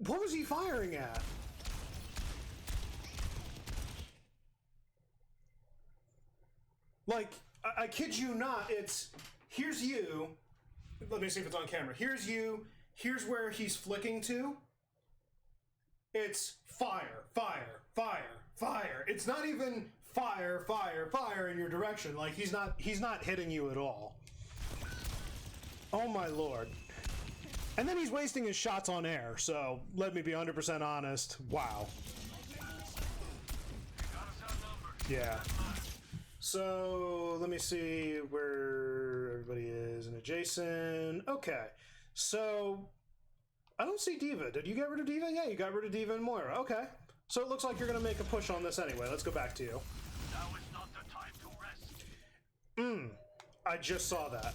What was he firing at? Like, I kid you not, here's you, let me see if it's on camera, here's you, here's where he's flicking to, it's fire, fire, fire, fire, it's not even fire, fire, fire in your direction, like he's not hitting you at all. Oh my lord. And then he's wasting his shots on air, so let me be 100% honest, wow. Yeah. So, let me see where everybody is in adjacent. Okay, so I don't see D.Va. Did you get rid of D.Va? Yeah, you got rid of D.Va and Moira. Okay, so it looks like you're going to make a push on this anyway. Let's go back to you. Now is not the time to rest. I just saw that.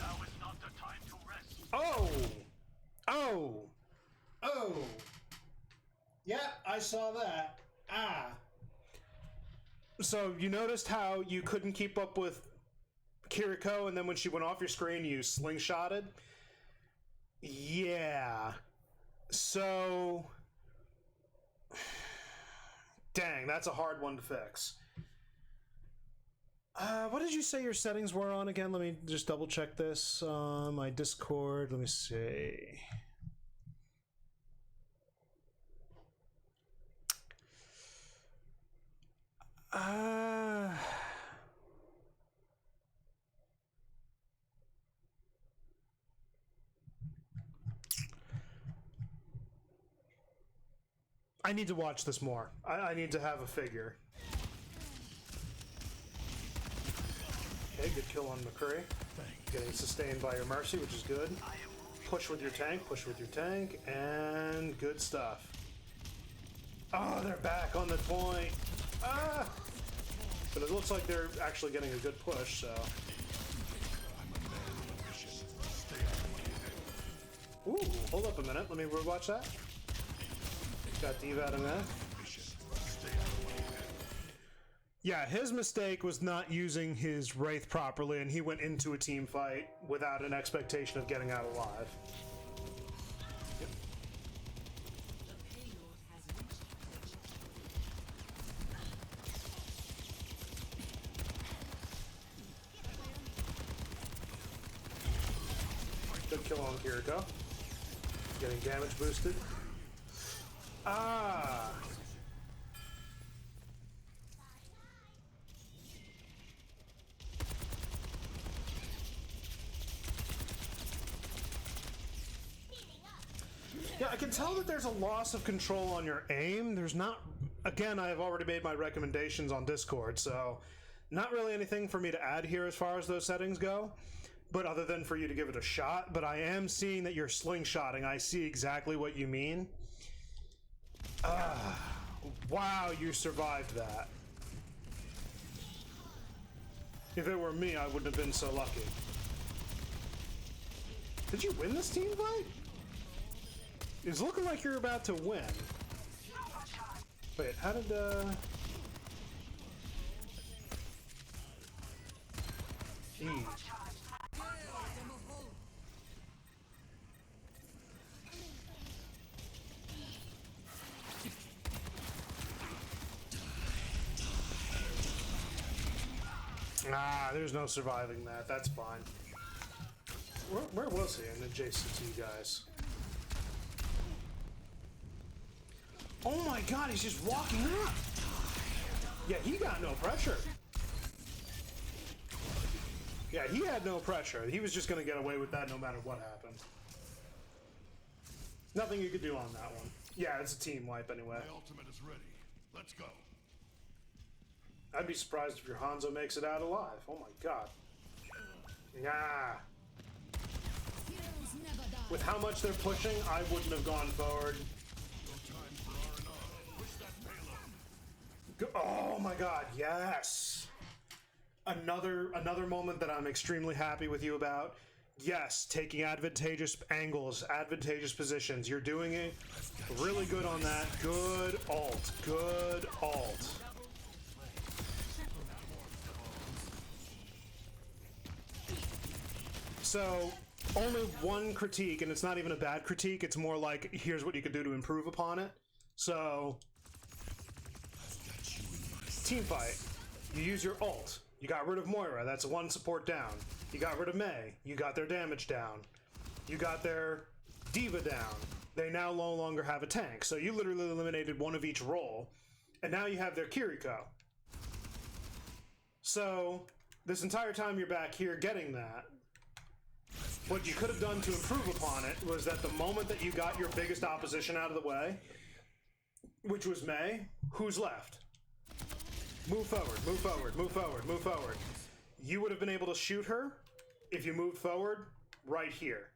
Now is not the time to rest. Oh! Oh! Oh! Yeah, I saw that. Ah. So you noticed how you couldn't keep up with Kiriko, and then when she went off your screen, you slingshotted? Yeah. So... Dang, that's a hard one to fix. What did you say your settings were on again? Let me just double check this. My Discord, let me see... I need to watch this more. I need to have a figure. Okay, good kill on McCree. Getting sustained by your Mercy, which is good. Push with your tank, and good stuff. Oh, they're back on the point. Ah! But it looks like they're actually getting a good push, so... Ooh, hold up a minute. Let me rewatch that. Got D.Va out of that. Yeah, his mistake was not using his Wraith properly, and he went into a team fight without an expectation of getting out alive. Yep. Good kill on Kiriko. Getting damage boosted. Ah! Yeah, I can tell that there's a loss of control on your aim. There's not... Again, I have already made my recommendations on Discord, so... Not really anything for me to add here as far as those settings go. But other than for you to give it a shot. But I am seeing that you're slingshotting. I see exactly what you mean. Wow, you survived that. If it were me, I wouldn't have been so lucky. Did you win this team fight? It's looking like you're about to win. Wait, how did, E. Ah, there's no surviving that. That's fine. Where was he? And adjacent to you guys. Oh my god, he's just walking up. Yeah, he got no pressure. Yeah, he had no pressure. He was just going to get away with that no matter what happened. Nothing you could do on that one. Yeah, it's a team wipe anyway. My ultimate is ready. Let's go. I'd be surprised if your Hanzo makes it out alive. Oh my god. Yeah. Heroes never die. With how much they're pushing, I wouldn't have gone forward. No time for R&R. Push that payload. Oh my god, yes. Another moment that I'm extremely happy with you about. Yes, taking advantageous angles, advantageous positions. You're doing it really good on that. Good ult. Good ult. So, only one critique, and it's not even a bad critique. It's more like, here's what you could do to improve upon it. So, team fight. You use your ult. You got rid of Moira. That's one support down. You got rid of Mei. You got their damage down. You got their Diva down. They now no longer have a tank. So you literally eliminated one of each role. And now you have their Kiriko. So, this entire time you're back here getting that, what you could have done to improve upon it was that the moment that you got your biggest opposition out of the way, which was Mei, who's left? Move forward, move forward, move forward, move forward. You would have been able to shoot her if you moved forward right here.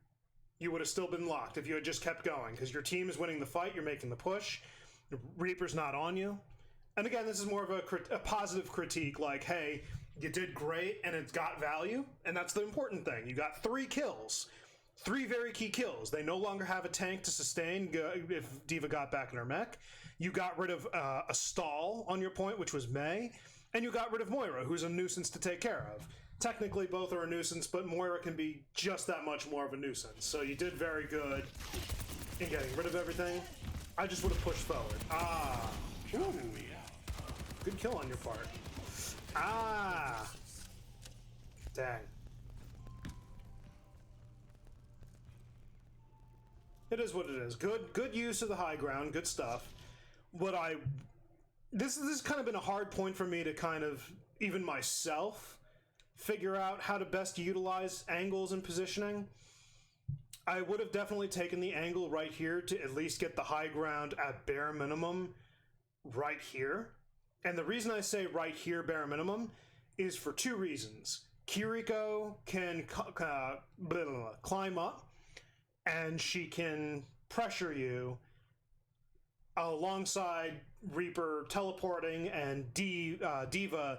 You would have still been locked if you had just kept going, because your team is winning the fight, you're making the push, the Reaper's not on you. And again, this is more of a positive critique, like, hey, you did great and it's got value, and that's the important thing. You got 3 kills. 3 very key kills. They no longer have a tank to sustain if Diva got back in her mech. You got rid of a stall on your point, which was Mei, and you got rid of Moira, who's a nuisance to take care of. Technically, both are a nuisance, but Moira can be just that much more of a nuisance. So you did very good in getting rid of everything. I just would have pushed forward. Ah. Ooh. Good kill on your part. Ah. Dang. It is what it is. Good use of the high ground. Good stuff. This has kind of been a hard point for me to kind of, even myself, figure out how to best utilize angles and positioning. I would have definitely taken the angle right here to at least get the high ground at bare minimum right here. And the reason I say right here, bare minimum, is for 2 reasons. Kiriko can climb up, and she can pressure you alongside Reaper teleporting and Diva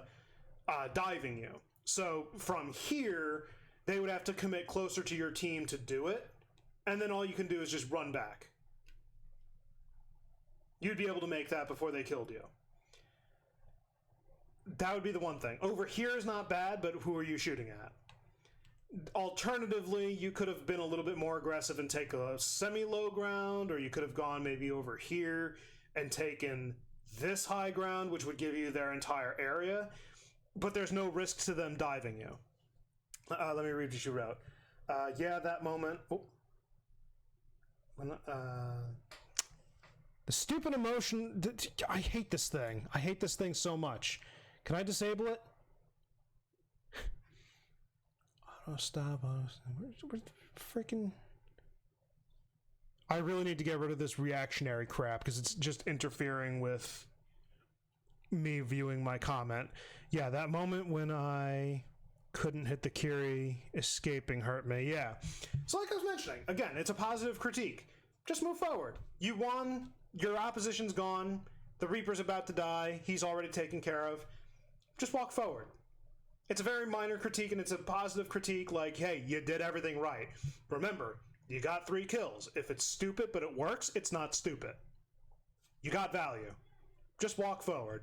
diving you. So from here, they would have to commit closer to your team to do it, and then all you can do is just run back. You'd be able to make that before they killed you. That would be the one thing. Over here is not bad, but who are you shooting at? Alternatively, you could have been a little bit more aggressive and take a semi-low ground, or you could have gone maybe over here and taken this high ground, which would give you their entire area, but there's no risk to them diving you. Let me read what you wrote. Yeah, that moment... Oh. The stupid emotion... I hate this thing. I hate this thing so much. Can I disable it? Stop. Where's the freaking... I really need to get rid of this reactionary crap because it's just interfering with me viewing my comment. Yeah, that moment when I couldn't hit the Kiri, escaping hurt me. Yeah. So like I was mentioning, again, it's a positive critique. Just move forward. You won. Your opposition's gone. The Reaper's about to die. He's already taken care of. Just walk forward. It's a very minor critique, and it's a positive critique, like, hey, you did everything right. Remember, you got 3 kills. If it's stupid but it works, it's not stupid. You got value. Just walk forward.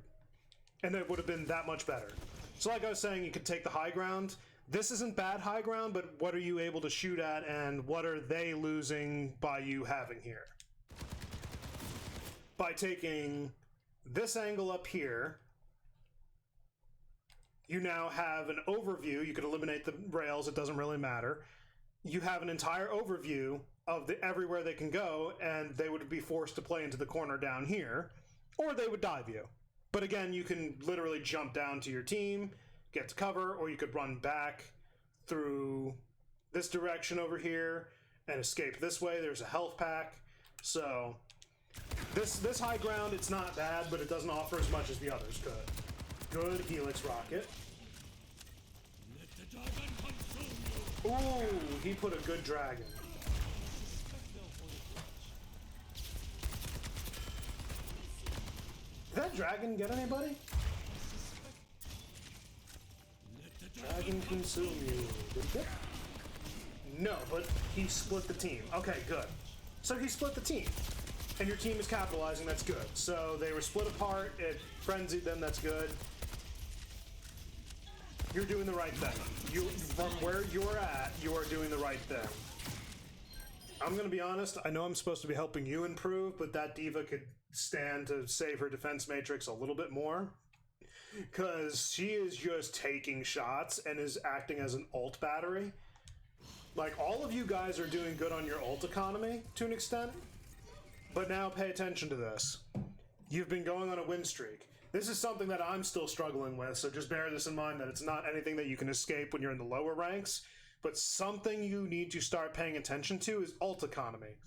And it would have been that much better. So like I was saying, you could take the high ground. This isn't bad high ground, but what are you able to shoot at, and what are they losing by you having here? By taking this angle up here, you now have an overview. You could eliminate the rails, it doesn't really matter. You have an entire overview of everywhere they can go, and they would be forced to play into the corner down here, or they would dive you. But again, you can literally jump down to your team, get to cover, or you could run back through this direction over here and escape this way. There's a health pack. So this high ground, it's not bad, but it doesn't offer as much as the others could. Good Helix rocket. Let the dragon consume you. Ooh, he put a good dragon. Did that dragon get anybody? Let the Dragon consume you. Did he get? No, but he split the team. Okay, good. So he split the team. And your team is capitalizing, that's good. So they were split apart, it frenzied them, that's good. You're doing the right thing. You, from where you're at, you are doing the right thing. I'm gonna be honest, I know I'm supposed to be helping you improve, but that diva could stand to save her defense matrix a little bit more. Because she is just taking shots and is acting as an ult battery. Like, all of you guys are doing good on your ult economy, to an extent. But now pay attention to this. You've been going on a win streak. This is something that I'm still struggling with, so just bear this in mind that it's not anything that you can escape when you're in the lower ranks, but something you need to start paying attention to is ult economy.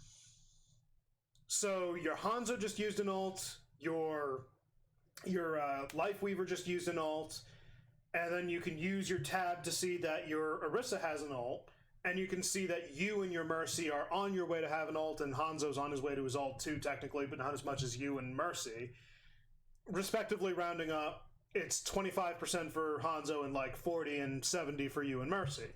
So your Hanzo just used an ult, your Life Weaver just used an ult, and then you can use your tab to see that your Orisa has an ult, and you can see that you and your Mercy are on your way to have an ult, and Hanzo's on his way to his ult too, technically, but not as much as you and Mercy. Respectively, rounding up, it's 25% for Hanzo and like 40 and 70 for you and Mercy.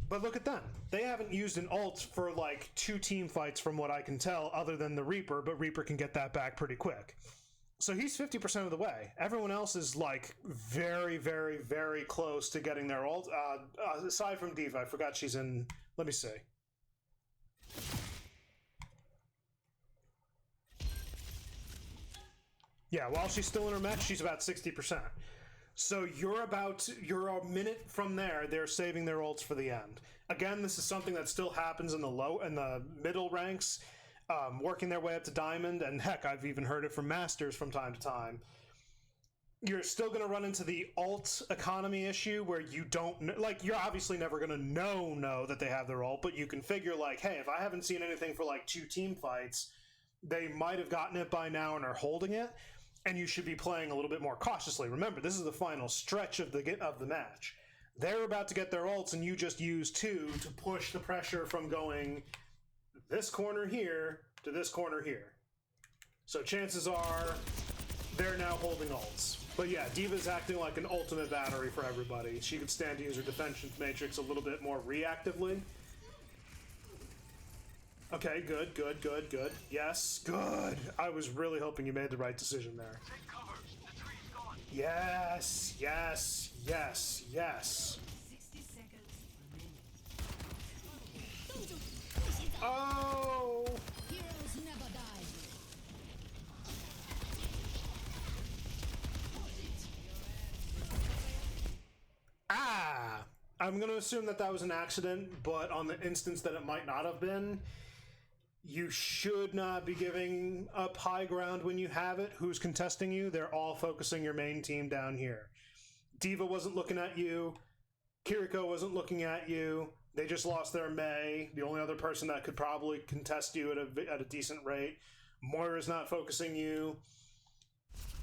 But look at them. They haven't used an ult for like 2 team fights from what I can tell, other than the Reaper, but Reaper can get that back pretty quick. So he's 50% of the way. Everyone else is like very, very, very close to getting their ult. Aside from Diva, I forgot she's in. Let me see. Yeah, while she's still in her mech, she's about 60%. So you're a minute from there. They're saving their ults for the end. Again, this is something that still happens in the middle ranks. Working their way up to Diamond, and heck, I've even heard it from Masters from time to time. You're still going to run into the ult economy issue where you don't know, like, you're obviously never going to know that they have their ult, but you can figure like, hey, if I haven't seen anything for like 2 team fights, they might have gotten it by now and are holding it, and you should be playing a little bit more cautiously. Remember, this is the final stretch of the match. They're about to get their ults, and you just use 2 to push the pressure from going this corner here to this corner here. So chances are they're now holding ults. But yeah, Diva's acting like an ultimate battery for everybody. She could stand to use her defense matrix a little bit more reactively. Okay, good. Yes, good. I was really hoping you made the right decision there. Take cover. The tree's gone. Yes. 60 seconds remaining. Oh! Heroes never die. Ah! I'm going to assume that was an accident, but on the instance that it might not have been, you should not be giving up high ground when you have it. Who's contesting you? They're all focusing your main team down here. Diva wasn't looking at you. Kiriko wasn't looking at you. They just lost their Mei, the only other person that could probably contest you at a decent rate. Moira's not focusing you.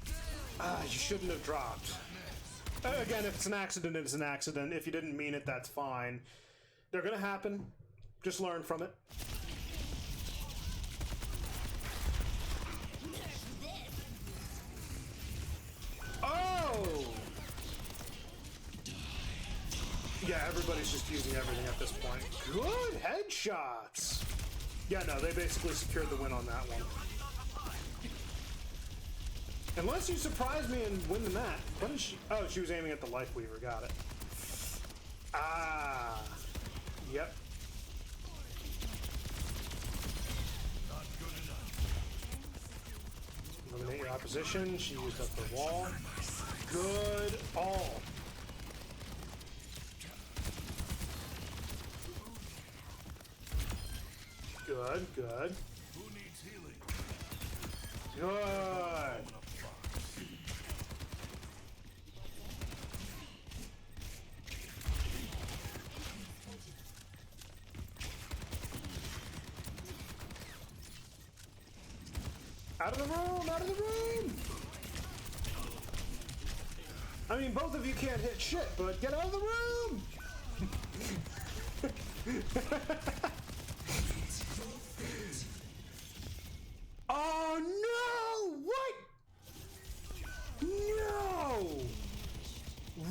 You shouldn't have dropped. Again, if it's an accident, it's an accident. If you didn't mean it, that's fine. They're gonna happen. Just learn from it. Oh! Yeah, everybody's just using everything at this point. Good headshots! Yeah, no, they basically secured the win on that one. Unless you surprise me and win the match. What is she? Oh, she was aiming at the Life Weaver. Got it. Ah. Yep. Not good enough. Eliminate your opposition. She used up the wall. Good all. Good. Who needs healing? Good. Out of the room! Out of the room! I mean, both of you can't hit shit, but get out of the room! Oh no! What? No!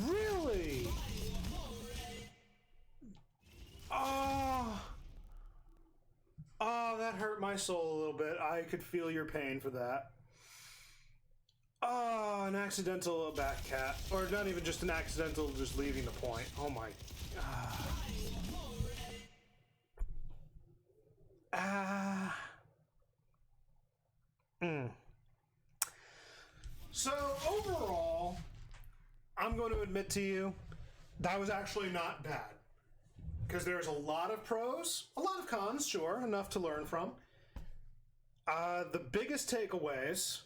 Really? Oh. Oh, that hurt my soul a little bit. I could feel your pain for that. Oh, an accidental back cat. Or not even just an accidental, just leaving the point. Oh my. So, overall, I'm going to admit to you, that was actually not bad. Because there's a lot of pros, a lot of cons, sure, enough to learn from. The biggest takeaways,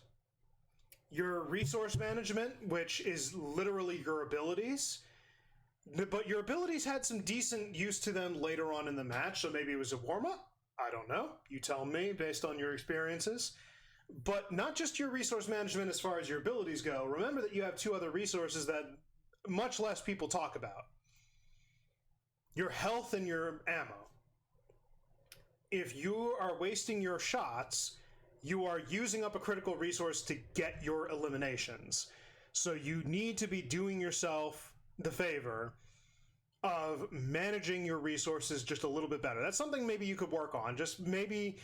your resource management, which is literally your abilities, but your abilities had some decent use to them later on in the match, so maybe it was a warm-up? I don't know. You tell me, based on your experiences. But not just your resource management as far as your abilities go. Remember that you have two other resources that much less people talk about. Your health and your ammo. If you are wasting your shots, you are using up a critical resource to get your eliminations. So you need to be doing yourself the favor of managing your resources just a little bit better. That's something maybe you could work on. Just maybe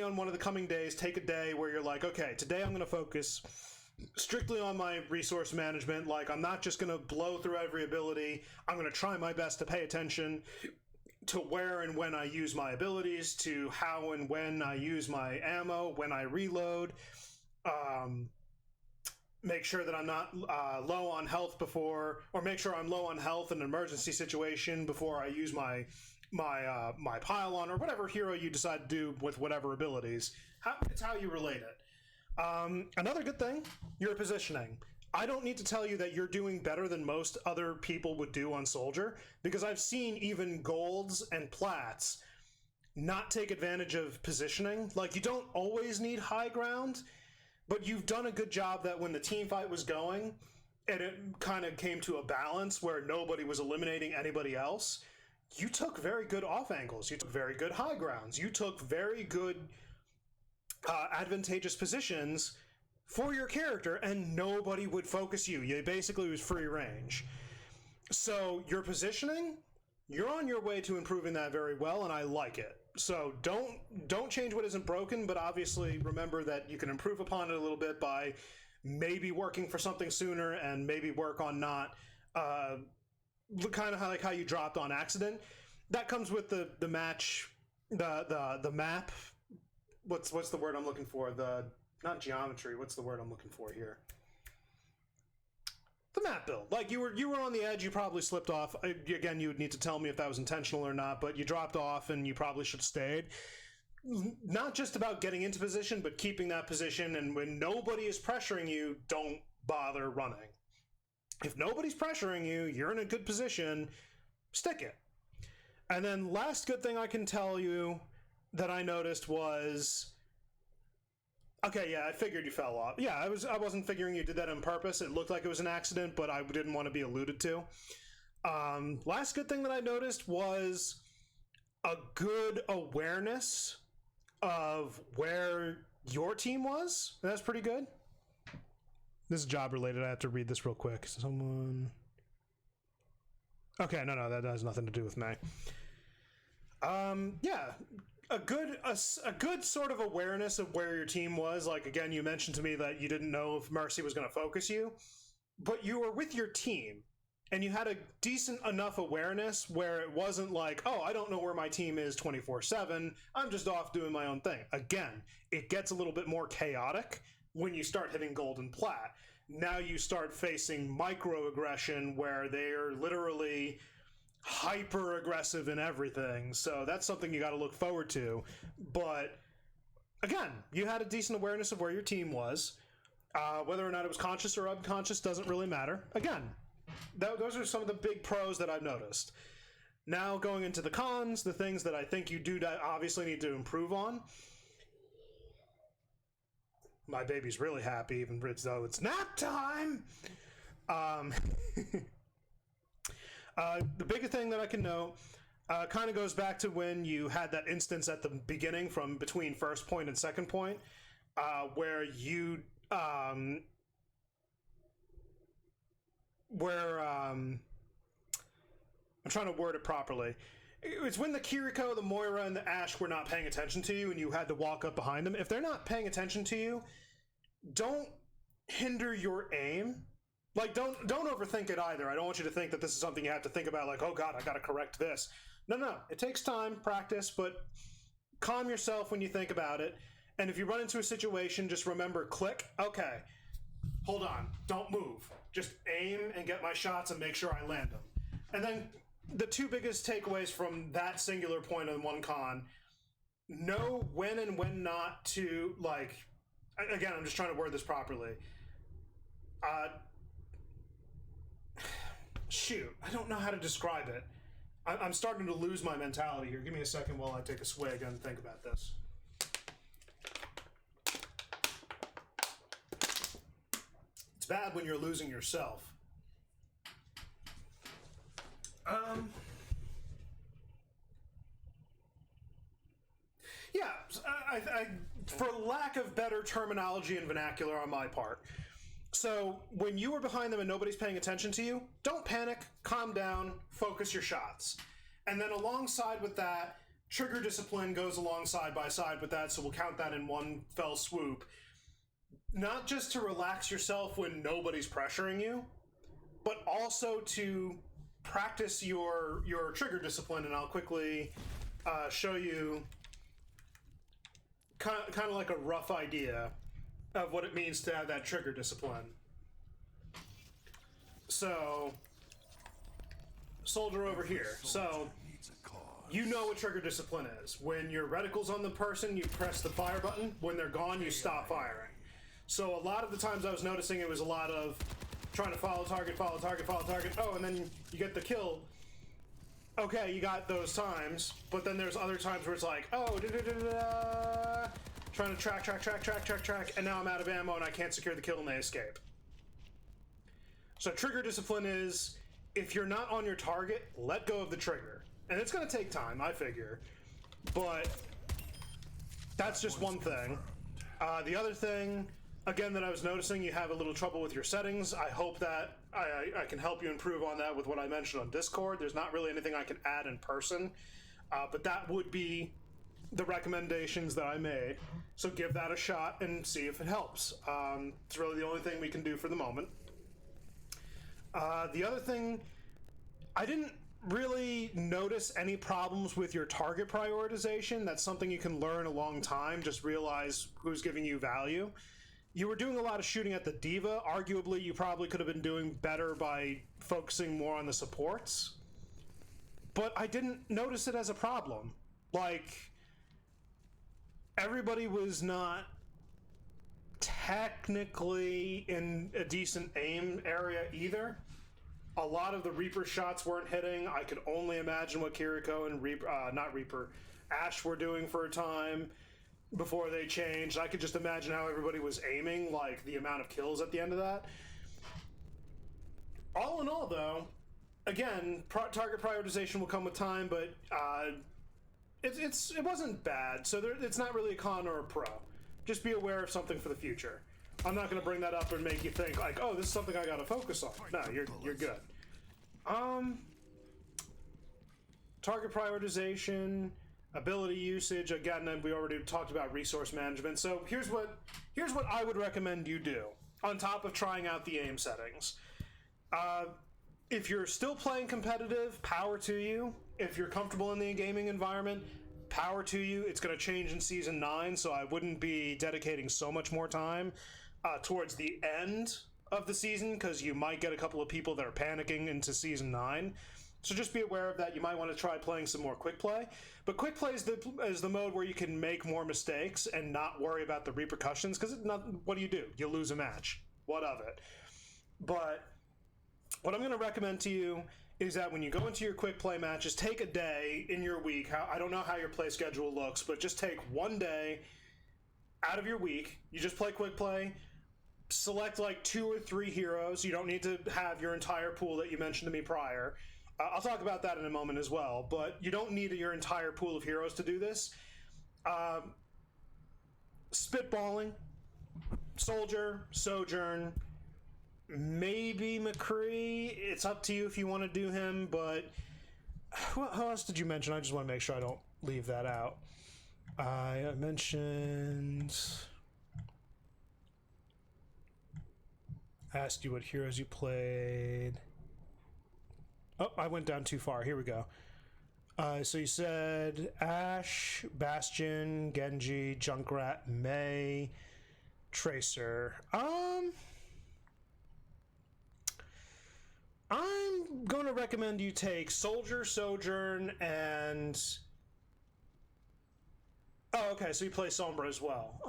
on one of the coming days, take a day where you're like, okay, today I'm going to focus strictly on my resource management. Like, I'm not just going to blow through every ability. I'm going to try my best to pay attention to where and when I use my abilities, to how and when I use my ammo, when I reload. Make sure that I'm not low on health before, or make sure I'm low on health in an emergency situation before I use my pylon, or whatever hero you decide to do with whatever abilities. It's how you relate it. Another good thing, your positioning. I don't need to tell you that you're doing better than most other people would do on Soldier, because I've seen even golds and plats not take advantage of positioning. Like, you don't always need high ground, but you've done a good job that when the team fight was going, and it kind of came to a balance where nobody was eliminating anybody else, you took very good off angles. You took very good high grounds. You took very good advantageous positions for your character, and nobody would focus you. You basically was free range. So your positioning, you're on your way to improving that very well, and I like it. So don't change what isn't broken, but obviously remember that you can improve upon it a little bit by maybe working for something sooner, and maybe work on not kind of like how you dropped on accident. That comes with the match, the map. What's the word I'm looking for? Not geometry. What's the word I'm looking for here? The map build. Like, you were on the edge, you probably slipped off. Again, you would need to tell me if that was intentional or not, but you dropped off and you probably should have stayed. Not just about getting into position, but keeping that position, and when nobody is pressuring you, don't bother running. If nobody's pressuring you, you're in a good position, stick it. And then last good thing I can tell you that I noticed was... Okay, yeah, I figured you fell off. Yeah, I wasn't figuring you did that on purpose. It looked like it was an accident, but I didn't want to be alluded to. Last good thing that I noticed was a good awareness of where your team was. That's pretty good. This is job related. I have to read this real quick. Someone... Okay, no, that has nothing to do with me. Yeah. A good sort of awareness of where your team was. Like, again, you mentioned to me that you didn't know if Mercy was going to focus you, but you were with your team, and you had a decent enough awareness where it wasn't like, oh, I don't know where my team is 24/7, I'm just off doing my own thing. Again, it gets a little bit more chaotic when you start hitting gold and plat. Now you start facing microaggression where they're literally hyper aggressive in everything, so that's something you got to look forward to. But again, you had a decent awareness of where your team was. Whether or not it was conscious or unconscious doesn't really matter. Again, those are some of the big pros that I've noticed. Now going into the cons, the things that I think you do obviously need to improve on. my baby's really happy, even though it's nap time. The biggest thing that I can note kind of goes back to when you had that instance at the beginning from between first point and second point, where you I'm trying to word it properly. It's when the Kiriko, the Moira, and the Ashe were not paying attention to you, and you had to walk up behind them. If they're not paying attention to you, don't hinder your aim. Like, don't overthink it either. I don't want you to think that this is something you have to think about, like, oh god, I gotta correct this. No. It takes time, practice, but calm yourself when you think about it. And if you run into a situation, just remember, click, okay, hold on, don't move. Just aim and get my shots and make sure I land them. And then the two biggest takeaways from that singular point on one con, know when and when not to, like, again, I'm just trying to word this properly. Shoot, I don't know how to describe it. I'm starting to lose my mentality here. Give me a second while I take a swig and think about this. It's bad when you're losing yourself. Yeah, I for lack of better terminology and vernacular on my part. So when you are behind them and nobody's paying attention to you, don't panic, calm down, focus your shots. And then alongside with that, trigger discipline goes alongside by side with that, so we'll count that in one fell swoop. Not just to relax yourself when nobody's pressuring you, but also to practice your trigger discipline, and I'll quickly show you kind of like a rough idea of what it means to have that trigger discipline. So, soldier over here. So, you know what trigger discipline is. When your reticle's on the person, you press the fire button. When they're gone, you stop firing. So a lot of the times I was noticing it was a lot of trying to follow target, follow target, follow target. Oh, and then you get the kill. Okay, you got those times, but then there's other times where it's like, oh, trying to track, and now I'm out of ammo and I can't secure the kill and they escape. So trigger discipline is, if you're not on your target, let go of the trigger. And it's going to take time, I figure. But that's just one thing. The other thing, again, that I was noticing, you have a little trouble with your settings. I hope that I can help you improve on that with what I mentioned on Discord. There's not really anything I can add in person. But that would be the recommendations that I made. So give that a shot and see if it helps. It's really the only thing we can do for the moment. The other thing, I didn't really notice any problems with your target prioritization. That's something you can learn a long time. Just realize who's giving you value. You were doing a lot of shooting at the diva. Arguably, you probably could have been doing better by focusing more on the supports. But I didn't notice it as a problem. Like, everybody was not technically in a decent aim area either. A lot of the Reaper shots weren't hitting. I could only imagine what Kiriko and Ashe were doing for a time before they changed. I could just imagine how everybody was aiming, like the amount of kills at the end of that. All in all, though, again, target prioritization will come with time, but it wasn't bad. So it's not really a con or a pro. Just be aware of something for the future. I'm not going to bring that up and make you think like, oh, this is something I got to focus on. No, you're good. Target prioritization, ability usage. Again, we already talked about resource management. So here's what I would recommend you do on top of trying out the aim settings. If you're still playing competitive, power to you. If you're comfortable in the gaming environment, power to you. It's going to change in Season 9, so I wouldn't be dedicating so much more time towards the end of the season, because you might get a couple of people that are panicking into Season 9. So just be aware of that. You might want to try playing some more quick play. But quick play is the mode where you can make more mistakes and not worry about the repercussions, because what do? You lose a match. What of it? But what I'm going to recommend to you is that when you go into your quick play matches, take a day in your week. I don't know how your play schedule looks, but just take one day out of your week. You just play quick play, select like 2 or 3 heroes. You don't need to have your entire pool that you mentioned to me prior. I'll talk about that in a moment as well, but you don't need your entire pool of heroes to do this. Spitballing, Soldier, Sojourn, maybe McCree. It's up to you if you want to do him, but who else did you mention? I just want to make sure I don't leave that out. I mentioned... asked you what heroes you played. Oh, I went down too far. Here we go. So you said Ashe, Bastion, Genji, Junkrat, Mei, Tracer. I'm going to recommend you take Soldier, Sojourn, and... Oh, okay, so you play Sombra as well.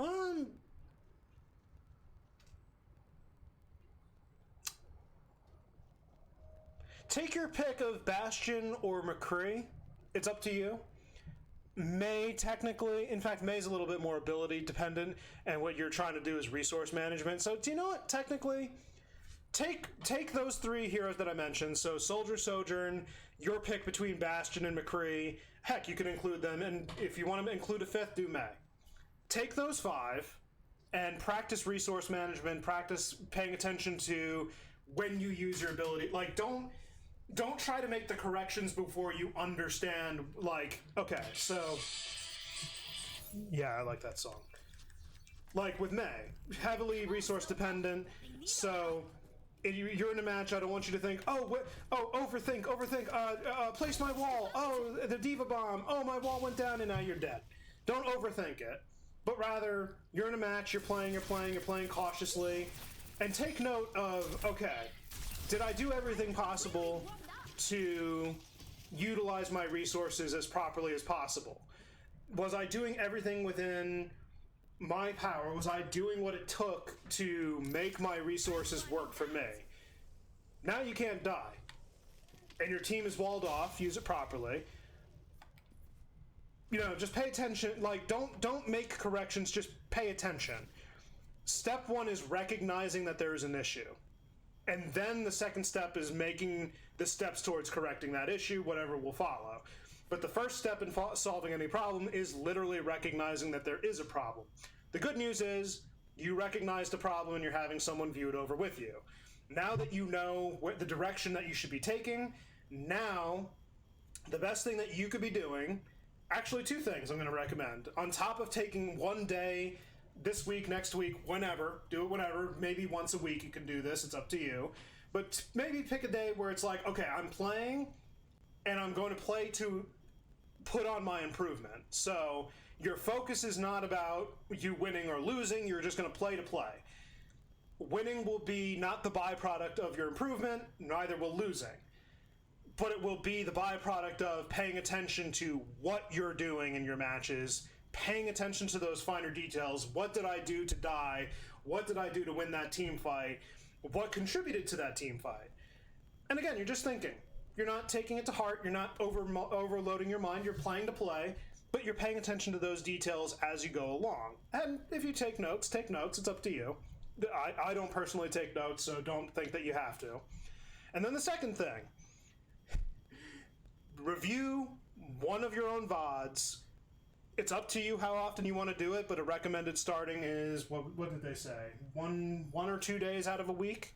Take your pick of Bastion or McCree. It's up to you. Mei, technically, in fact, Mei's a little bit more ability dependent, and what you're trying to do is resource management. So, do you know what? Technically, take those 3 heroes that I mentioned. So, Soldier, Sojourn, your pick between Bastion and McCree. Heck, you can include them, and if you want to include a 5th, do Mei. Take those 5 and practice resource management. Practice paying attention to when you use your ability. Like, don't try to make the corrections before you understand, like, okay, so... Yeah, I like that song. Like, with Mei, heavily resource dependent, so... If you're in a match, I don't want you to think, overthink, place my wall, the Diva Bomb, my wall went down and now you're dead. Don't overthink it, but rather, you're in a match, you're playing cautiously, and take note of, okay, did I do everything possible to utilize my resources as properly as possible? Was I doing everything within my power? Was I doing what it took to make my resources work for me? Now you can't die. And your team is walled off, use it properly. You know, just pay attention. Like, don't make corrections, just pay attention. Step 1 is recognizing that there is an issue. And then the second step is making the steps towards correcting that issue, whatever will follow. But the first step in solving any problem is literally recognizing that there is a problem. The good news is you recognized a problem and you're having someone view it over with you. Now that you know the direction that you should be taking, now the best thing that you could be doing, actually 2 things I'm going to recommend. On top of taking 1 day, this week, next week, whenever, do it whenever, maybe once a week you can do this, it's up to you. But maybe pick a day where it's like, okay, I'm playing and I'm going to play to put on my improvement. So your focus is not about you winning or losing, you're just going to play. Winning will be not the byproduct of your improvement, neither will losing. But it will be the byproduct of paying attention to what you're doing in your matches, paying attention to those finer details. What did I do to die? What did I do to win that team fight? What contributed to that team fight? And again, you're just thinking. You're not taking it to heart. You're not overloading your mind. You're playing to play, but you're paying attention to those details as you go along. And if you take notes, take notes. It's up to you. I don't personally take notes, so don't think that you have to. And then the second thing, review one of your own VODs. It's up to you how often you want to do it, but a recommended starting is, what did they say? One or 2 days out of a week?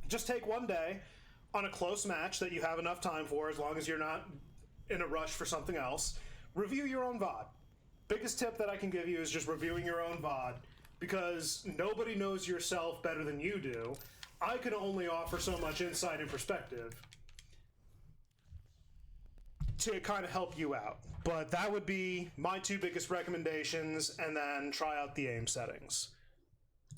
Just take 1 day on a close match that you have enough time for, as long as you're not in a rush for something else. Review your own VOD. Biggest tip that I can give you is just reviewing your own VOD, because nobody knows yourself better than you do. I can only offer so much insight and perspective to kind of help you out. But that would be my 2 biggest recommendations, and then try out the aim settings.